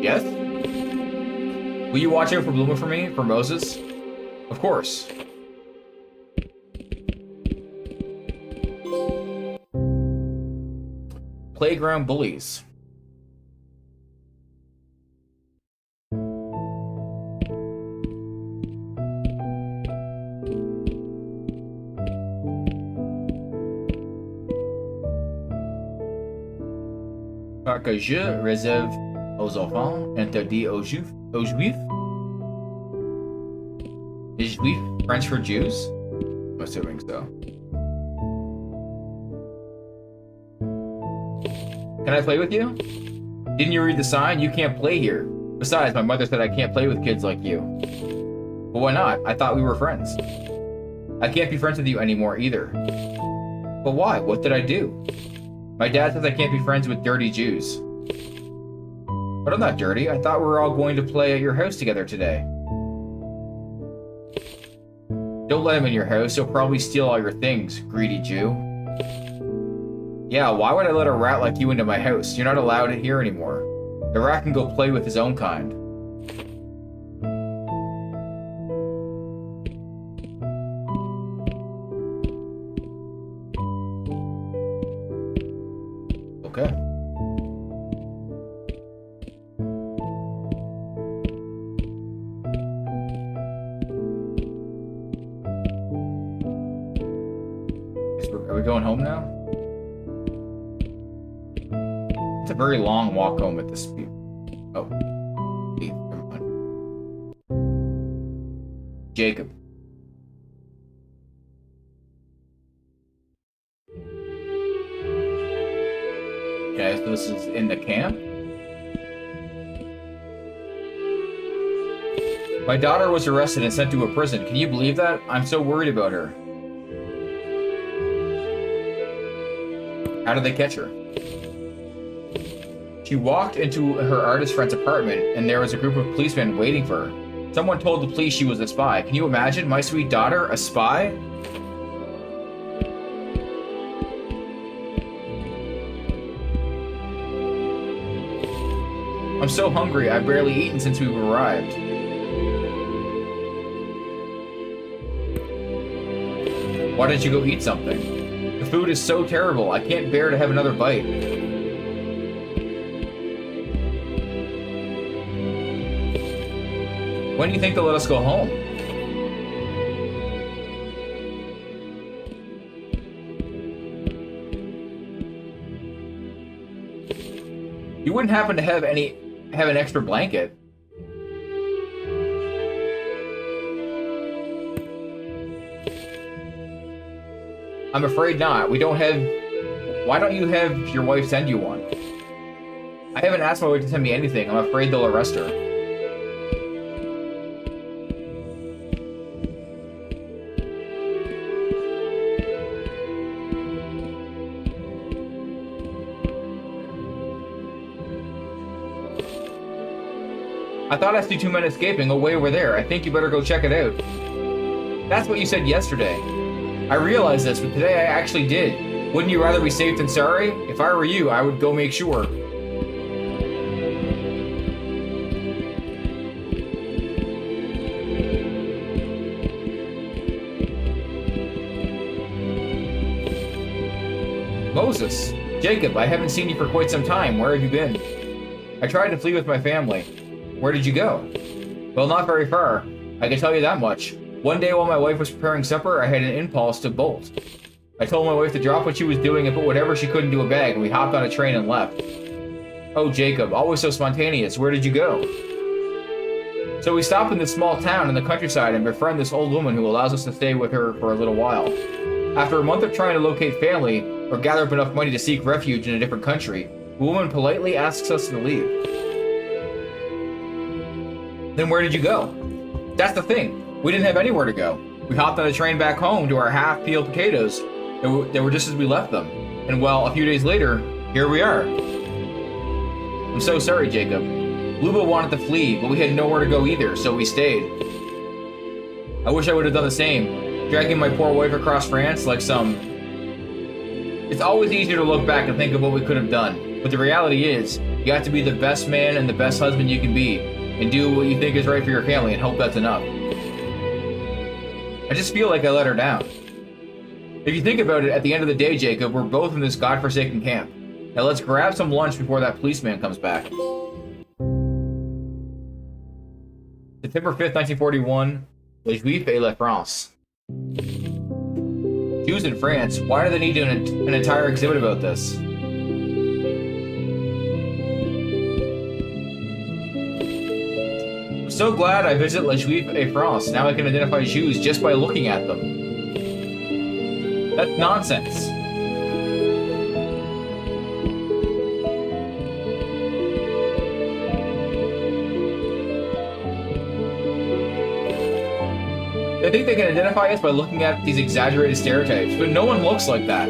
Yes? Will you watch out for Bluma for me? For Moses? Of course. Playground bullies. Parce que je réserve aux enfants, interdit aux juifs. Aux juifs? Is juif French for Jews? I'm assuming so. Can I play with you? Didn't you read the sign? You can't play here. Besides, my mother said I can't play with kids like you. But why not? I thought we were friends. I can't be friends with you anymore either. But why? What did I do? My dad says I can't be friends with dirty Jews. But I'm not dirty. I thought we were all going to play at your house together today. Don't let him in your house. He'll probably steal all your things, greedy Jew. Yeah, why would I let a rat like you into my house? You're not allowed in here anymore. The rat can go play with his own kind. Okay. Are we going home now? It's a very long walk home at this speed. Oh. Never mind. Jacob. Okay, so this is in the camp. My daughter was arrested and sent to a prison. Can you believe that? I'm so worried about her. How did they catch her? She walked into her artist friend's apartment, and there was a group of policemen waiting for her. Someone told the police she was a spy. Can you imagine? My sweet daughter, a spy? I'm so hungry, I've barely eaten since we've arrived. Why don't you go eat something? The food is so terrible, I can't bear to have another bite. When do you think they'll let us go home? You wouldn't happen to have an extra blanket? I'm afraid not. We don't have... Why don't you have your wife send you one? I haven't asked my wife to send me anything. I'm afraid they'll arrest her. I thought I see two men escaping away over there. I think you better go check it out. That's what you said yesterday. I realized this, but today I actually did. Wouldn't you rather be safe than sorry? If I were you, I would go make sure. Moses! Jacob, I haven't seen you for quite some time. Where have you been? I tried to flee with my family. Where did you go? Well, not very far. I can tell you that much. One day while my wife was preparing supper, I had an impulse to bolt. I told my wife to drop what she was doing and put whatever she could into a bag, and we hopped on a train and left. Oh, Jacob, always so spontaneous. Where did you go? So we stopped in this small town in the countryside and befriend this old woman who allows us to stay with her for a little while. After a month of trying to locate family or gather up enough money to seek refuge in a different country, the woman politely asks us to leave. Then where did you go? That's the thing. We didn't have anywhere to go. We hopped on a train back home to our half-peeled potatoes. They were just as we left them. And well, a few days later, here we are. I'm so sorry, Jacob. Luba wanted to flee, but we had nowhere to go either, so we stayed. I wish I would have done the same, dragging my poor wife across France like some... It's always easier to look back and think of what we could have done, but the reality is, you have to be the best man and the best husband you can be, and do what you think is right for your family and hope that's enough. I just feel like I let her down. If you think about it, at the end of the day, Jacob, we're both in this godforsaken camp. Now let's grab some lunch before that policeman comes back. September 5th, 1941, Les Juifs et la France. Jews in France, why do they need an entire exhibit about this? I'm so glad I visit Les Juifs et France. Now I can identify Jews just by looking at them. That's nonsense. They think they can identify us by looking at these exaggerated stereotypes, but no one looks like that.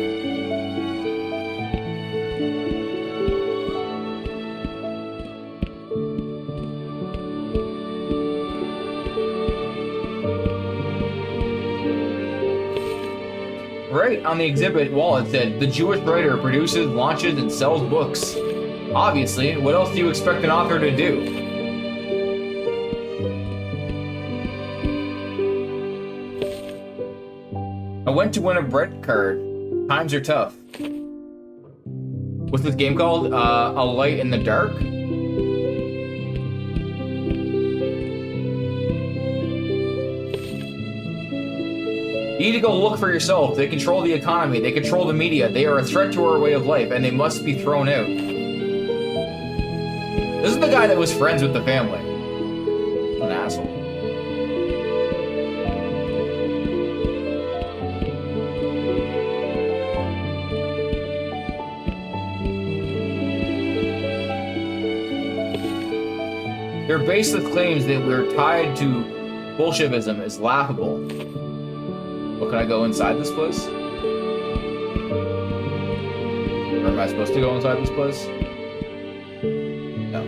Right on the exhibit wall it said, the Jewish writer produces, launches, and sells books. Obviously, what else do you expect an author to do? I went to win a bread card. Times are tough. What's this game called? A Light in the Dark? You need to go look for yourself. They control the economy. They control the media. They are a threat to our way of life, and they must be thrown out. This is the guy that was friends with the family. What an asshole. Their baseless claims that we're tied to Bolshevism is laughable. Well, can I go inside this place? Or am I supposed to go inside this place? No.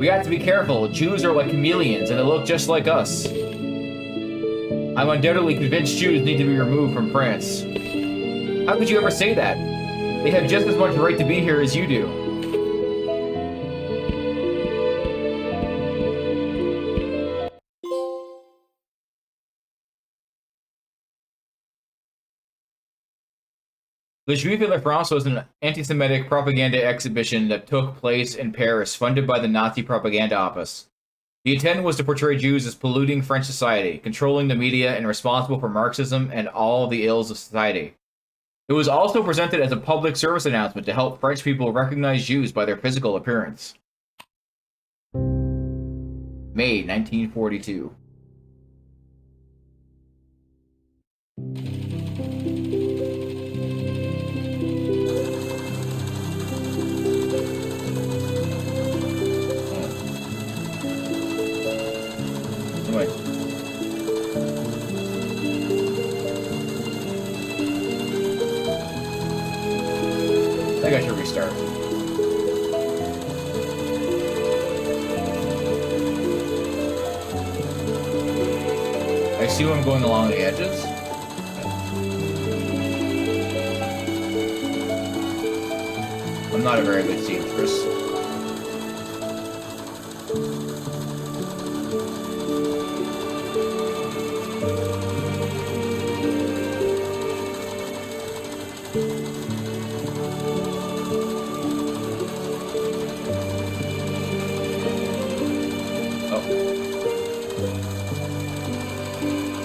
We have to be careful. Jews are like chameleons, and they look just like us. I'm undoubtedly convinced Jews need to be removed from France. How could you ever say that? They have just as much right to be here as you do. Le Juif de la France was an anti-Semitic propaganda exhibition that took place in Paris, funded by the Nazi propaganda office. The intent was to portray Jews as polluting French society, controlling the media, and responsible for Marxism and all the ills of society. It was also presented as a public service announcement to help French people recognize Jews by their physical appearance. May 1942. Wait. I think I should restart. I see I'm going along the edges. I'm not a very good seamstress.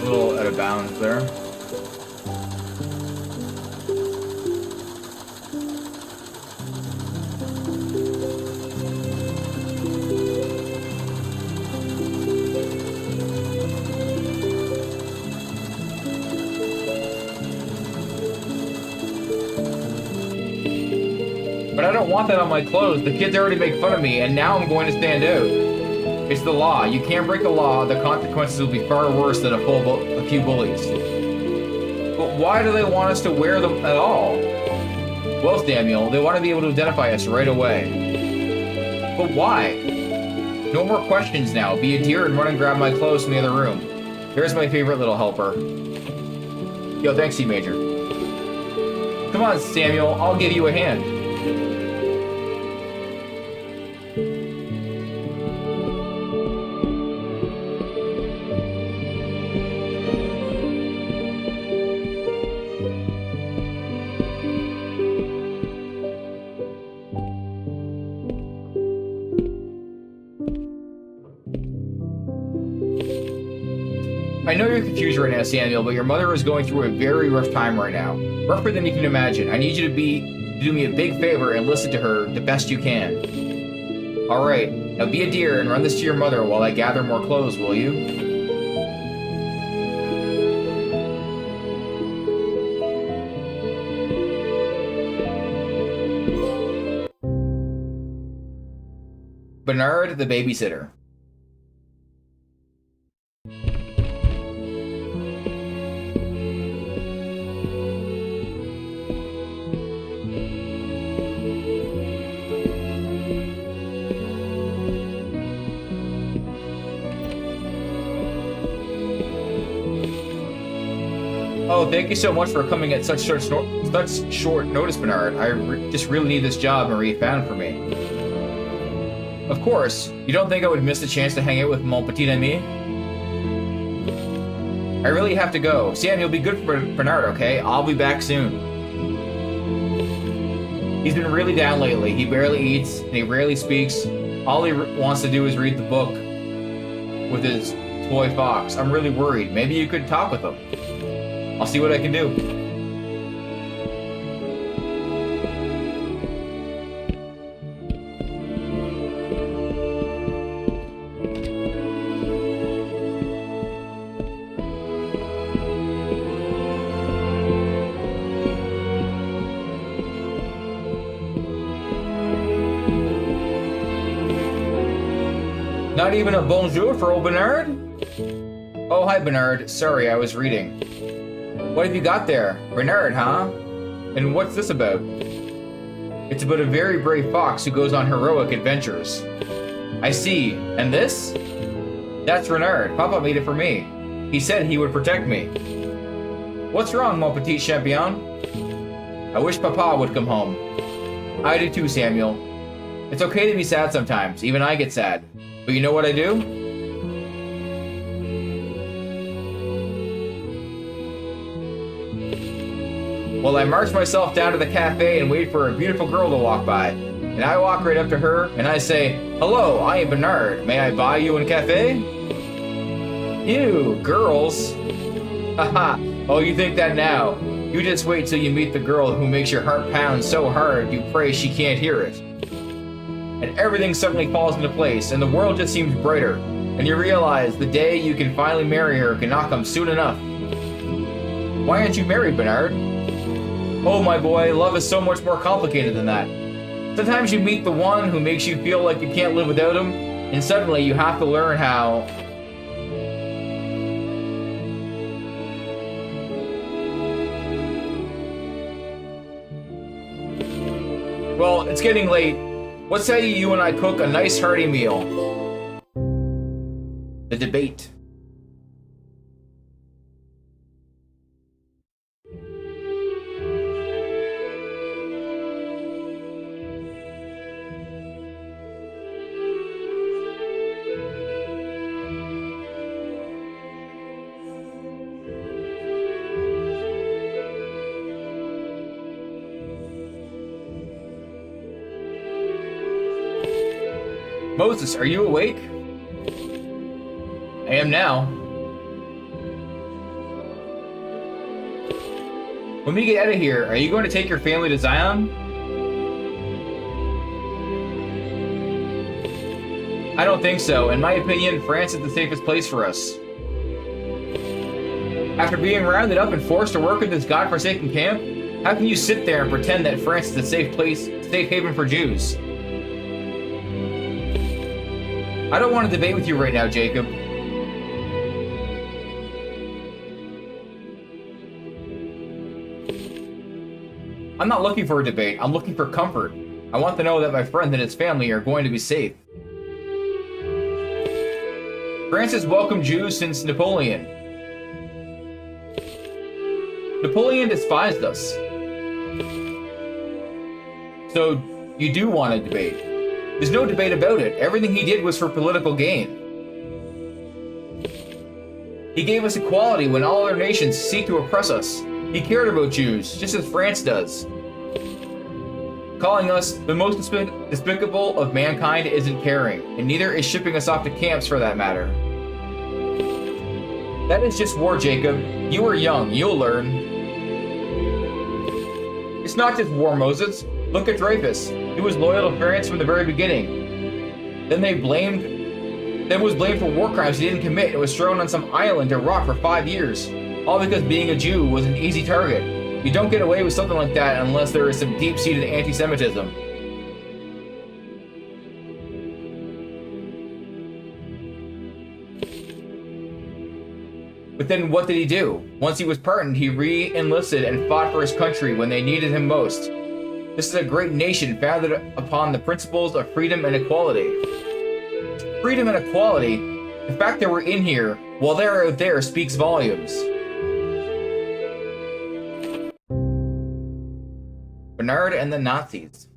Out of bounds there. But I don't want that on my clothes. The kids already make fun of me, and now I'm going to stand out. It's the law. You can't break the law. The consequences will be far worse than a few bullies. But why do they want us to wear them at all? Well, Samuel, they want to be able to identify us right away. But why? No more questions now. Be a dear and run and grab my clothes from the other room. There's my favorite little helper. Yo, thanks, C Major. Come on, Samuel. I'll give you a hand. I know you're confused right now, Samuel, but your mother is going through a very rough time right now. Rougher than you can imagine. I need you to be Do me a big favor and listen to her the best you can. Alright, now be a dear and run this to your mother while I gather more clothes, will you? Bernard the babysitter. Oh, thank you so much for coming at such short notice, Bernard. I just really need this job Marie found for me. Of course, you don't think I would miss the chance to hang out with mon petit ami? I really have to go. Sam, you'll be good for Bernard, okay? I'll be back soon. He's been really down lately. He barely eats, and he rarely speaks. All he wants to do is read the book with his toy fox. I'm really worried. Maybe you could talk with him. I'll see what I can do. Not even a bonjour for old Bernard? Oh, hi, Bernard. Sorry, I was reading. What have you got there? Bernard, huh? And what's this about? It's about a very brave fox who goes on heroic adventures. I see. And this? That's Bernard. Papa made it for me. He said he would protect me. What's wrong, mon petit champion? I wish Papa would come home. I do too, Samuel. It's okay to be sad sometimes. Even I get sad. But you know what I do? Well, I march myself down to the cafe and wait for a beautiful girl to walk by. And I walk right up to her and I say, "Hello, I am Bernard. May I buy you a cafe?" Ew, girls. Haha, oh, you think that now. You just wait till you meet the girl who makes your heart pound so hard you pray she can't hear it. And everything suddenly falls into place and the world just seems brighter. And you realize the day you can finally marry her cannot come soon enough. Why aren't you married, Bernard? Oh, my boy, love is so much more complicated than that. Sometimes you meet the one who makes you feel like you can't live without him, and suddenly you have to learn how... Well, it's getting late. What say you and I cook a nice hearty meal? The debate. Moses, are you awake? I am now. When we get out of here, are you going to take your family to Zion? I don't think so. In my opinion, France is the safest place for us. After being rounded up and forced to work in this godforsaken camp, how can you sit there and pretend that France is a safe place, safe haven for Jews? I don't want to debate with you right now, Jacob. I'm not looking for a debate. I'm looking for comfort. I want to know that my friend and his family are going to be safe. France has welcomed Jews since Napoleon. Napoleon despised us. So, you do want a debate. There's no debate about it. Everything he did was for political gain. He gave us equality when all other nations seek to oppress us. He cared about Jews, just as France does. Calling us the most despicable of mankind isn't caring, and neither is shipping us off to camps for that matter. That is just war, Jacob. You are young, you'll learn. It's not just war, Moses. Look at Dreyfus. He was loyal to France from the very beginning. Then was blamed for war crimes he didn't commit and was thrown on some island to rot for 5 years. All because being a Jew was an easy target. You don't get away with something like that unless there is some deep-seated anti-Semitism. But then what did he do? Once he was pardoned, he re-enlisted and fought for his country when they needed him most. This is a great nation founded upon the principles of freedom and equality. Freedom and equality? The fact that we're in here while they're out there speaks volumes. Bernard and the Nazis.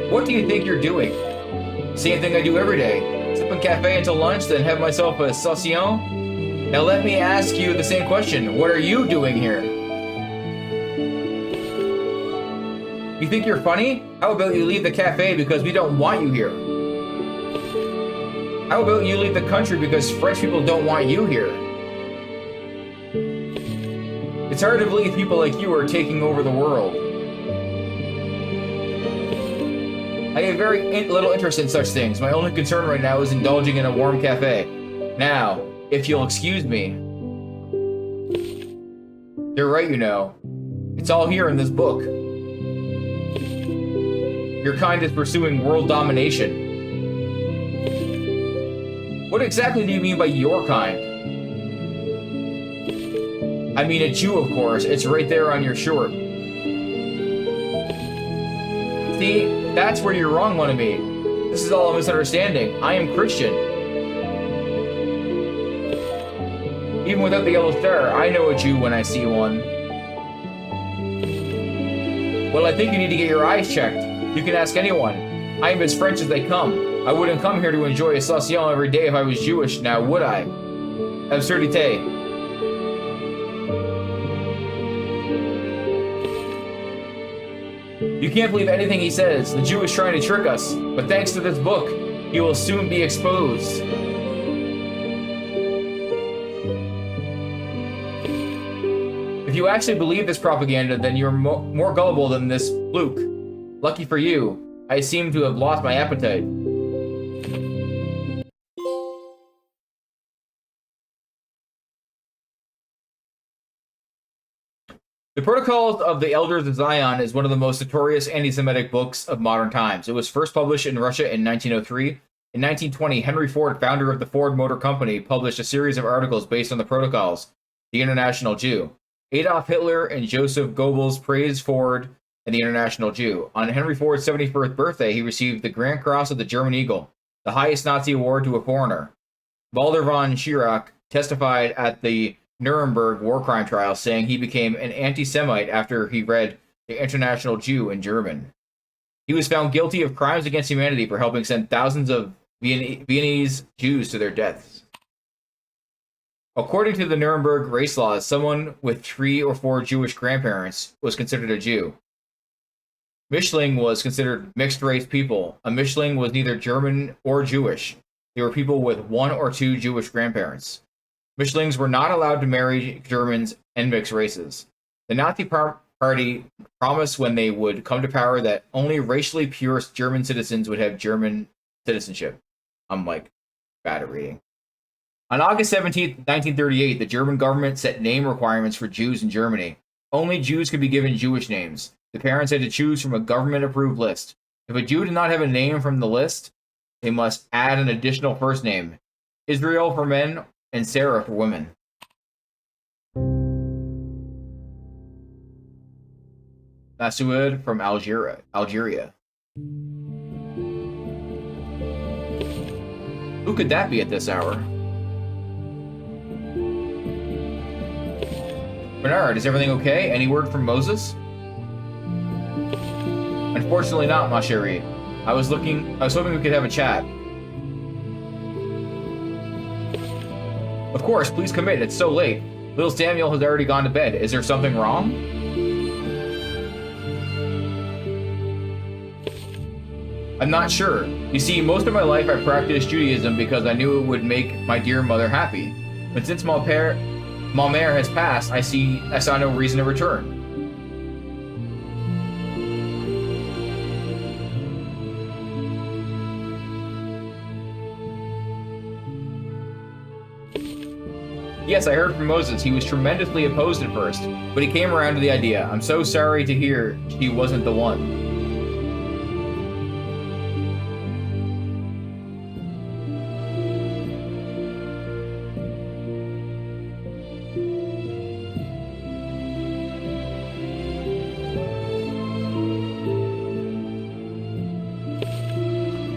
What do you think you're doing? Same thing I do every day. Sip in cafe until lunch, then have myself a saucisson. Now let me ask you the same question. What are you doing here? You think you're funny? How about you leave the cafe because we don't want you here? How about you leave the country because French people don't want you here? It's hard to believe people like you are taking over the world. I have very little interest in such things. My only concern right now is indulging in a warm cafe. Now, if you'll excuse me. You're right, you know. It's all here in this book. Your kind is pursuing world domination. What exactly do you mean by your kind? I mean a Jew, of course. It's right there on your shirt. See? That's where you're wrong, one of me. This is all a misunderstanding. I am Christian. Even without the yellow star, I know a Jew when I see one. Well, I think you need to get your eyes checked. You can ask anyone. I am as French as they come. I wouldn't come here to enjoy a saucisson every day if I was Jewish, now would I? Absurdité. You can't believe anything he says. The Jew is trying to trick us. But thanks to this book, he will soon be exposed. If you actually believe this propaganda, then you're more gullible than this fluke. Lucky for you, I seem to have lost my appetite. The Protocols of the Elders of Zion is one of the most notorious anti-Semitic books of modern times. It was first published in Russia in 1903. In 1920, Henry Ford, founder of the Ford Motor Company, published a series of articles based on the Protocols, the International Jew. Adolf Hitler and Joseph Goebbels praised Ford and the International Jew. On Henry Ford's 71st birthday, he received the Grand Cross of the German Eagle, the highest Nazi award to a foreigner. Walter von Schirach testified at the Nuremberg war crime trial, saying he became an anti-Semite after he read The International Jew in German. He was found guilty of crimes against humanity for helping send thousands of Viennese Jews to their deaths. According to the Nuremberg race laws, someone with 3 or 4 Jewish grandparents was considered a Jew. Mischling was considered mixed-race people. A Mischling was neither German or Jewish. They were people with 1 or 2 Jewish grandparents. Mischlings were not allowed to marry Germans and mixed races. The Nazi Party promised when they would come to power that only racially pure German citizens would have German citizenship. I'm like, bad at reading. On August 17, 1938, the German government set name requirements for Jews in Germany. Only Jews could be given Jewish names. The parents had to choose from a government-approved list. If a Jew did not have a name from the list, they must add an additional first name. Israel for men and Sarah for women. Masoud from Algeria. Who could that be at this hour? Bernard, is everything okay? Any word from Moses? Unfortunately not, ma chérie. I was hoping we could have a chat. Of course, please come in. It's so late. Little Samuel has already gone to bed. Is there something wrong? I'm not sure. You see, most of my life I practiced Judaism because I knew it would make my dear mother happy. But since Malmare has passed, I saw no reason to return. Yes, I heard from Moses. He was tremendously opposed at first, but he came around to the idea. I'm so sorry to hear she wasn't the one.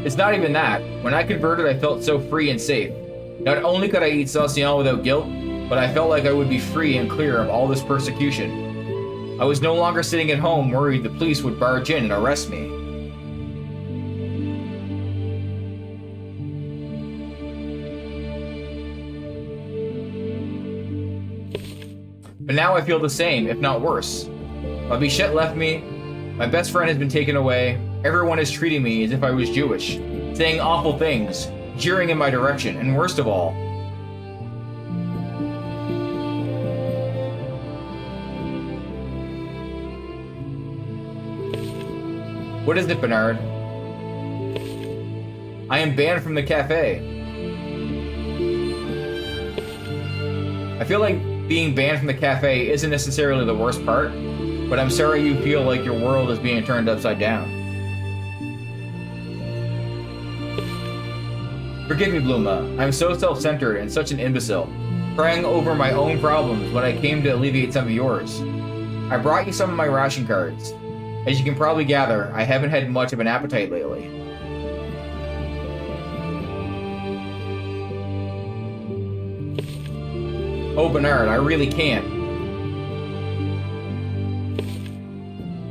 It's not even that. When I converted, I felt so free and safe. Not only could I eat saucion without guilt, but I felt like I would be free and clear of all this persecution. I was no longer sitting at home worried the police would barge in and arrest me. But now I feel the same, if not worse. My Bichette left me, my best friend has been taken away, everyone is treating me as if I was Jewish, saying awful things, jeering in my direction, and worst of all, what is it, Bernard? I am banned from the cafe. I feel like being banned from the cafe isn't necessarily the worst part, but I'm sorry you feel like your world is being turned upside down. Forgive me, Bluma. I'm so self-centered and such an imbecile, crying over my own problems when I came to alleviate some of yours. I brought you some of my ration cards. As you can probably gather, I haven't had much of an appetite lately. Oh, Bernard, I really can't.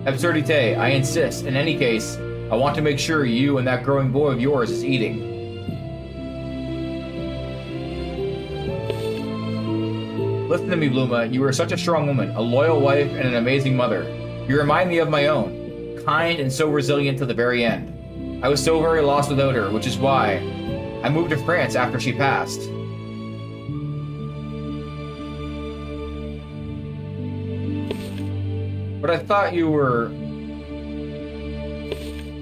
Absurdité, I insist. In any case, I want to make sure you and that growing boy of yours is eating. Listen to me, Bluma. You are such a strong woman, a loyal wife, and an amazing mother. You remind me of my own, kind and so resilient to the very end. I was so very lost without her, which is why I moved to France after she passed. But I thought you were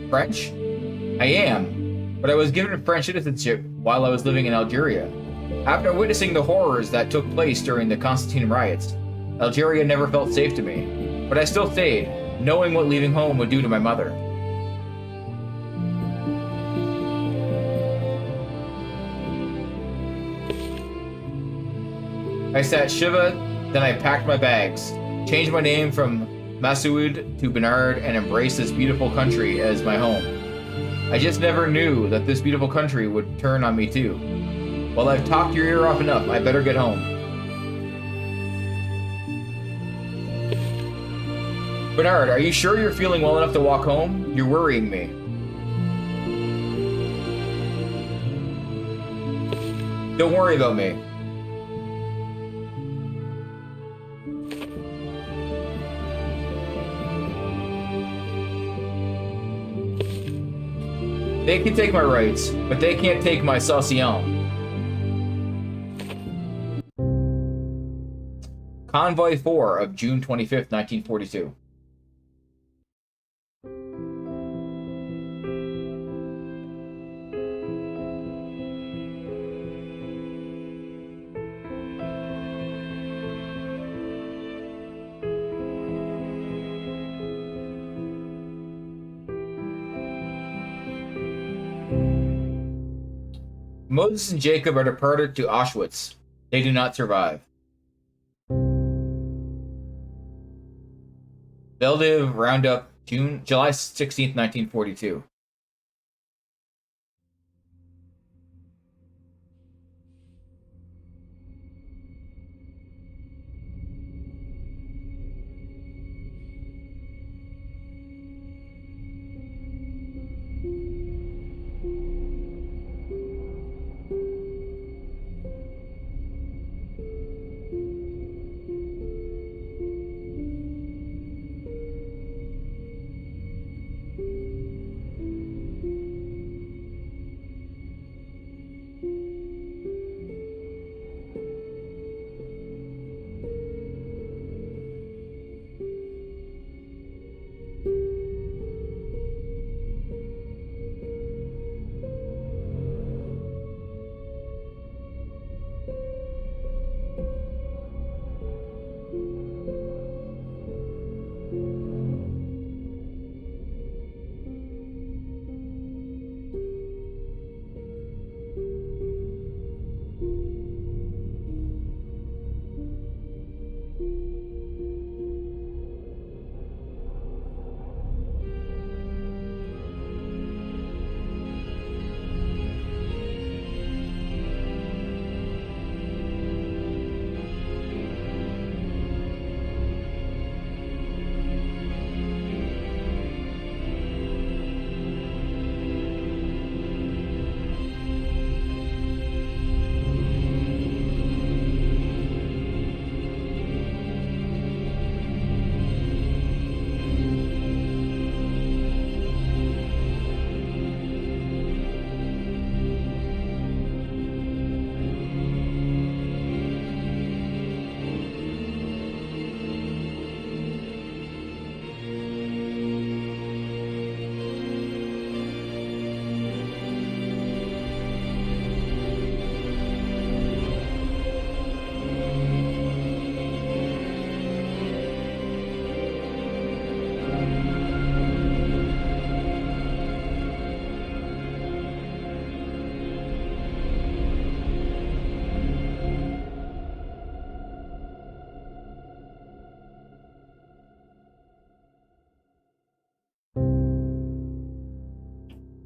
French? I am, but I was given French citizenship while I was living in Algeria. After witnessing the horrors that took place during the Constantine riots, Algeria never felt safe to me, but I still stayed, knowing what leaving home would do to my mother. I sat Shiva, then I packed my bags, changed my name from Masoud to Bernard, and embraced this beautiful country as my home. I just never knew that this beautiful country would turn on me too. Well, I've talked your ear off enough. I better get home. Bernard, are you sure you're feeling well enough to walk home? You're worrying me. Don't worry about me. They can take my rights, but they can't take my saucion. Convoy 4 of June 25th, 1942. Moses and Jacob are departed to Auschwitz. They do not survive. Veldiv Roundup, July 16th, 1942.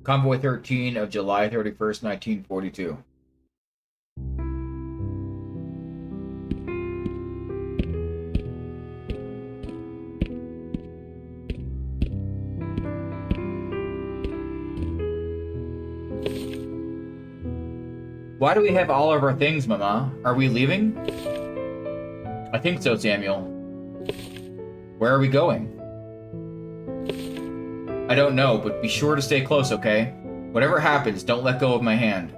Convoy 13 of July 31st, 1942. Why do we have all of our things, Mama? Are we leaving? I think so, Samuel. Where are we going? I don't know, but be sure to stay close, okay? Whatever happens, don't let go of my hand.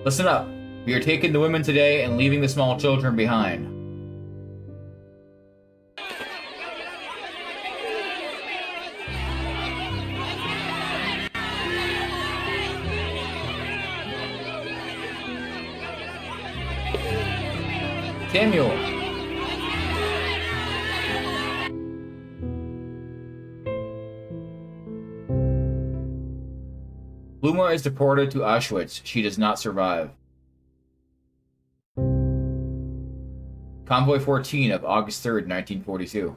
Listen up. We are taking the women today and leaving the small children behind. Samuel! Bluma is deported to Auschwitz. She does not survive. Convoy 14 of August 3rd, 1942.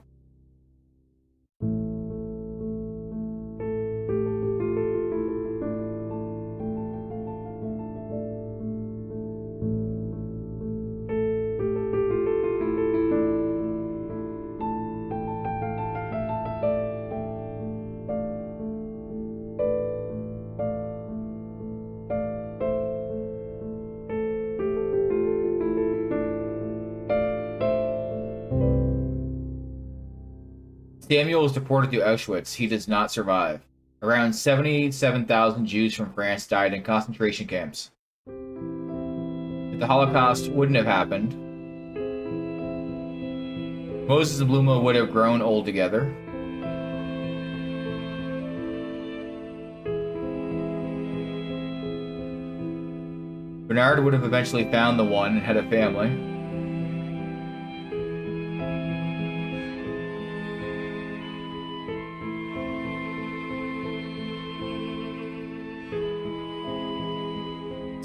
Samuel is deported to Auschwitz. He does not survive. Around 77,000 Jews from France died in concentration camps. If the Holocaust wouldn't have happened, Moses and Bluma would have grown old together. Bernard would have eventually found the one and had a family.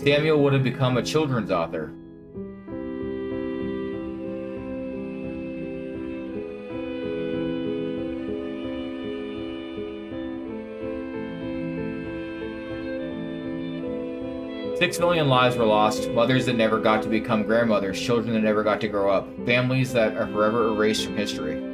Samuel would have become a children's author. Six million lives were lost, mothers that never got to become grandmothers, children that never got to grow up, families that are forever erased from history.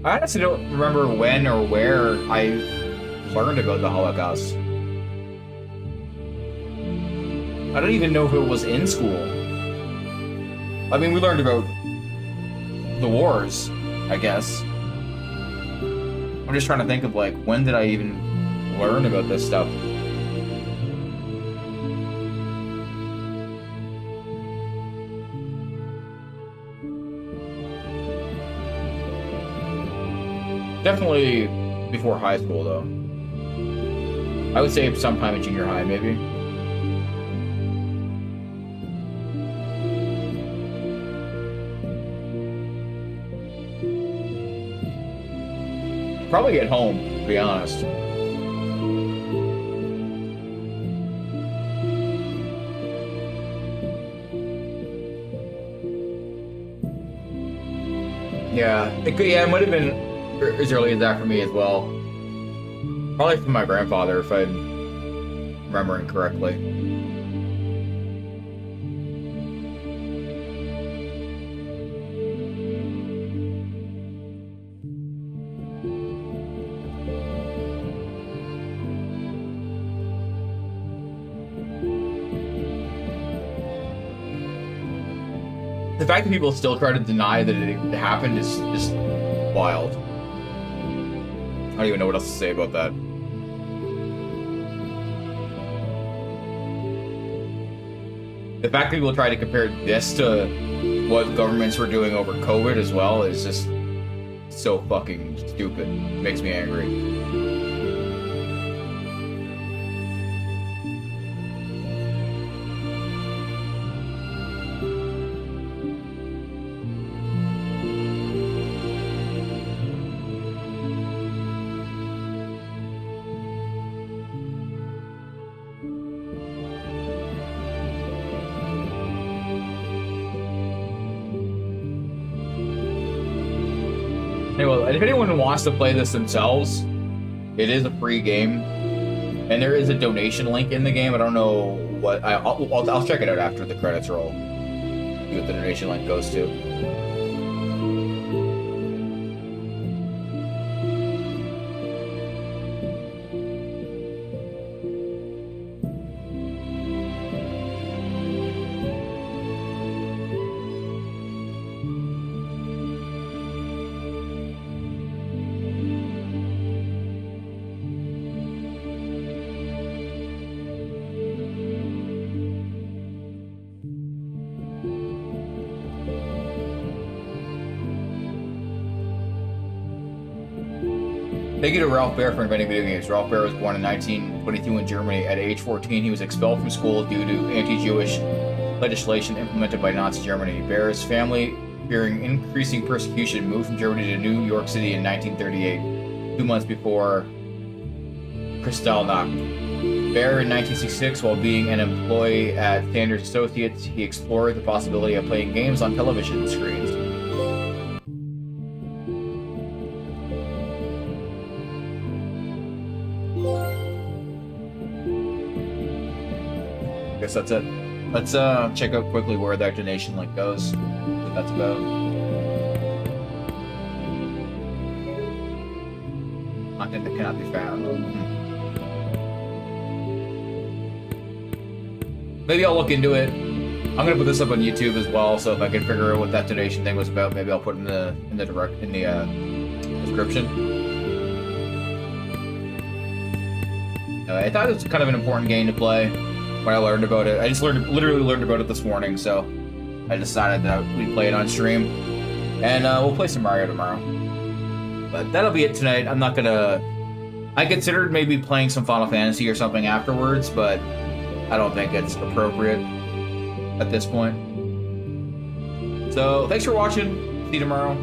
I honestly don't remember when or where I learned about the Holocaust. I don't even know if it was in school. I mean, we learned about the wars, I guess. I'm just trying to think of, like, when did I even learn about this stuff? Definitely before high school, though. I would say sometime in junior high, maybe. Probably get home, to be honest. Yeah, it might have been as early as that for me as well. Probably from my grandfather, if I'm remembering correctly. The fact that people still try to deny that it happened is just wild. I don't even know what else to say about that. The fact that people try to compare this to what governments were doing over COVID as well is just so fucking stupid. It makes me angry. Anyway, if anyone wants to play this themselves, it is a free game, and there is a donation link in the game. I don't know what I'll check it out after the credits roll. See what the donation link goes to. Thank you to Ralph Baer for inventing video games. Ralph Baer was born in 1922 in Germany. At age 14, he was expelled from school due to anti-Jewish legislation implemented by Nazi Germany. Baer's family, fearing increasing persecution, moved from Germany to New York City in 1938, 2 months before Kristallnacht. Baer, in 1966, while being an employee at Standard Associates, he explored the possibility of playing games on television screens. I guess that's it. Let's check out quickly where that donation link goes. What that's about. Content that cannot be found. Maybe I'll look into it. I'm gonna put this up on YouTube as well, so if I can figure out what that donation thing was about, maybe I'll put it in the description. I thought it was kind of an important game to play. When I learned about it, I just literally learned about it this morning, so I decided that we'd play it on stream, and we'll play some Mario tomorrow. But that'll be it tonight. I'm not gonna. I considered maybe playing some Final Fantasy or something afterwards, but I don't think it's appropriate at this point. So thanks for watching. See you tomorrow.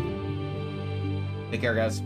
Take care, guys.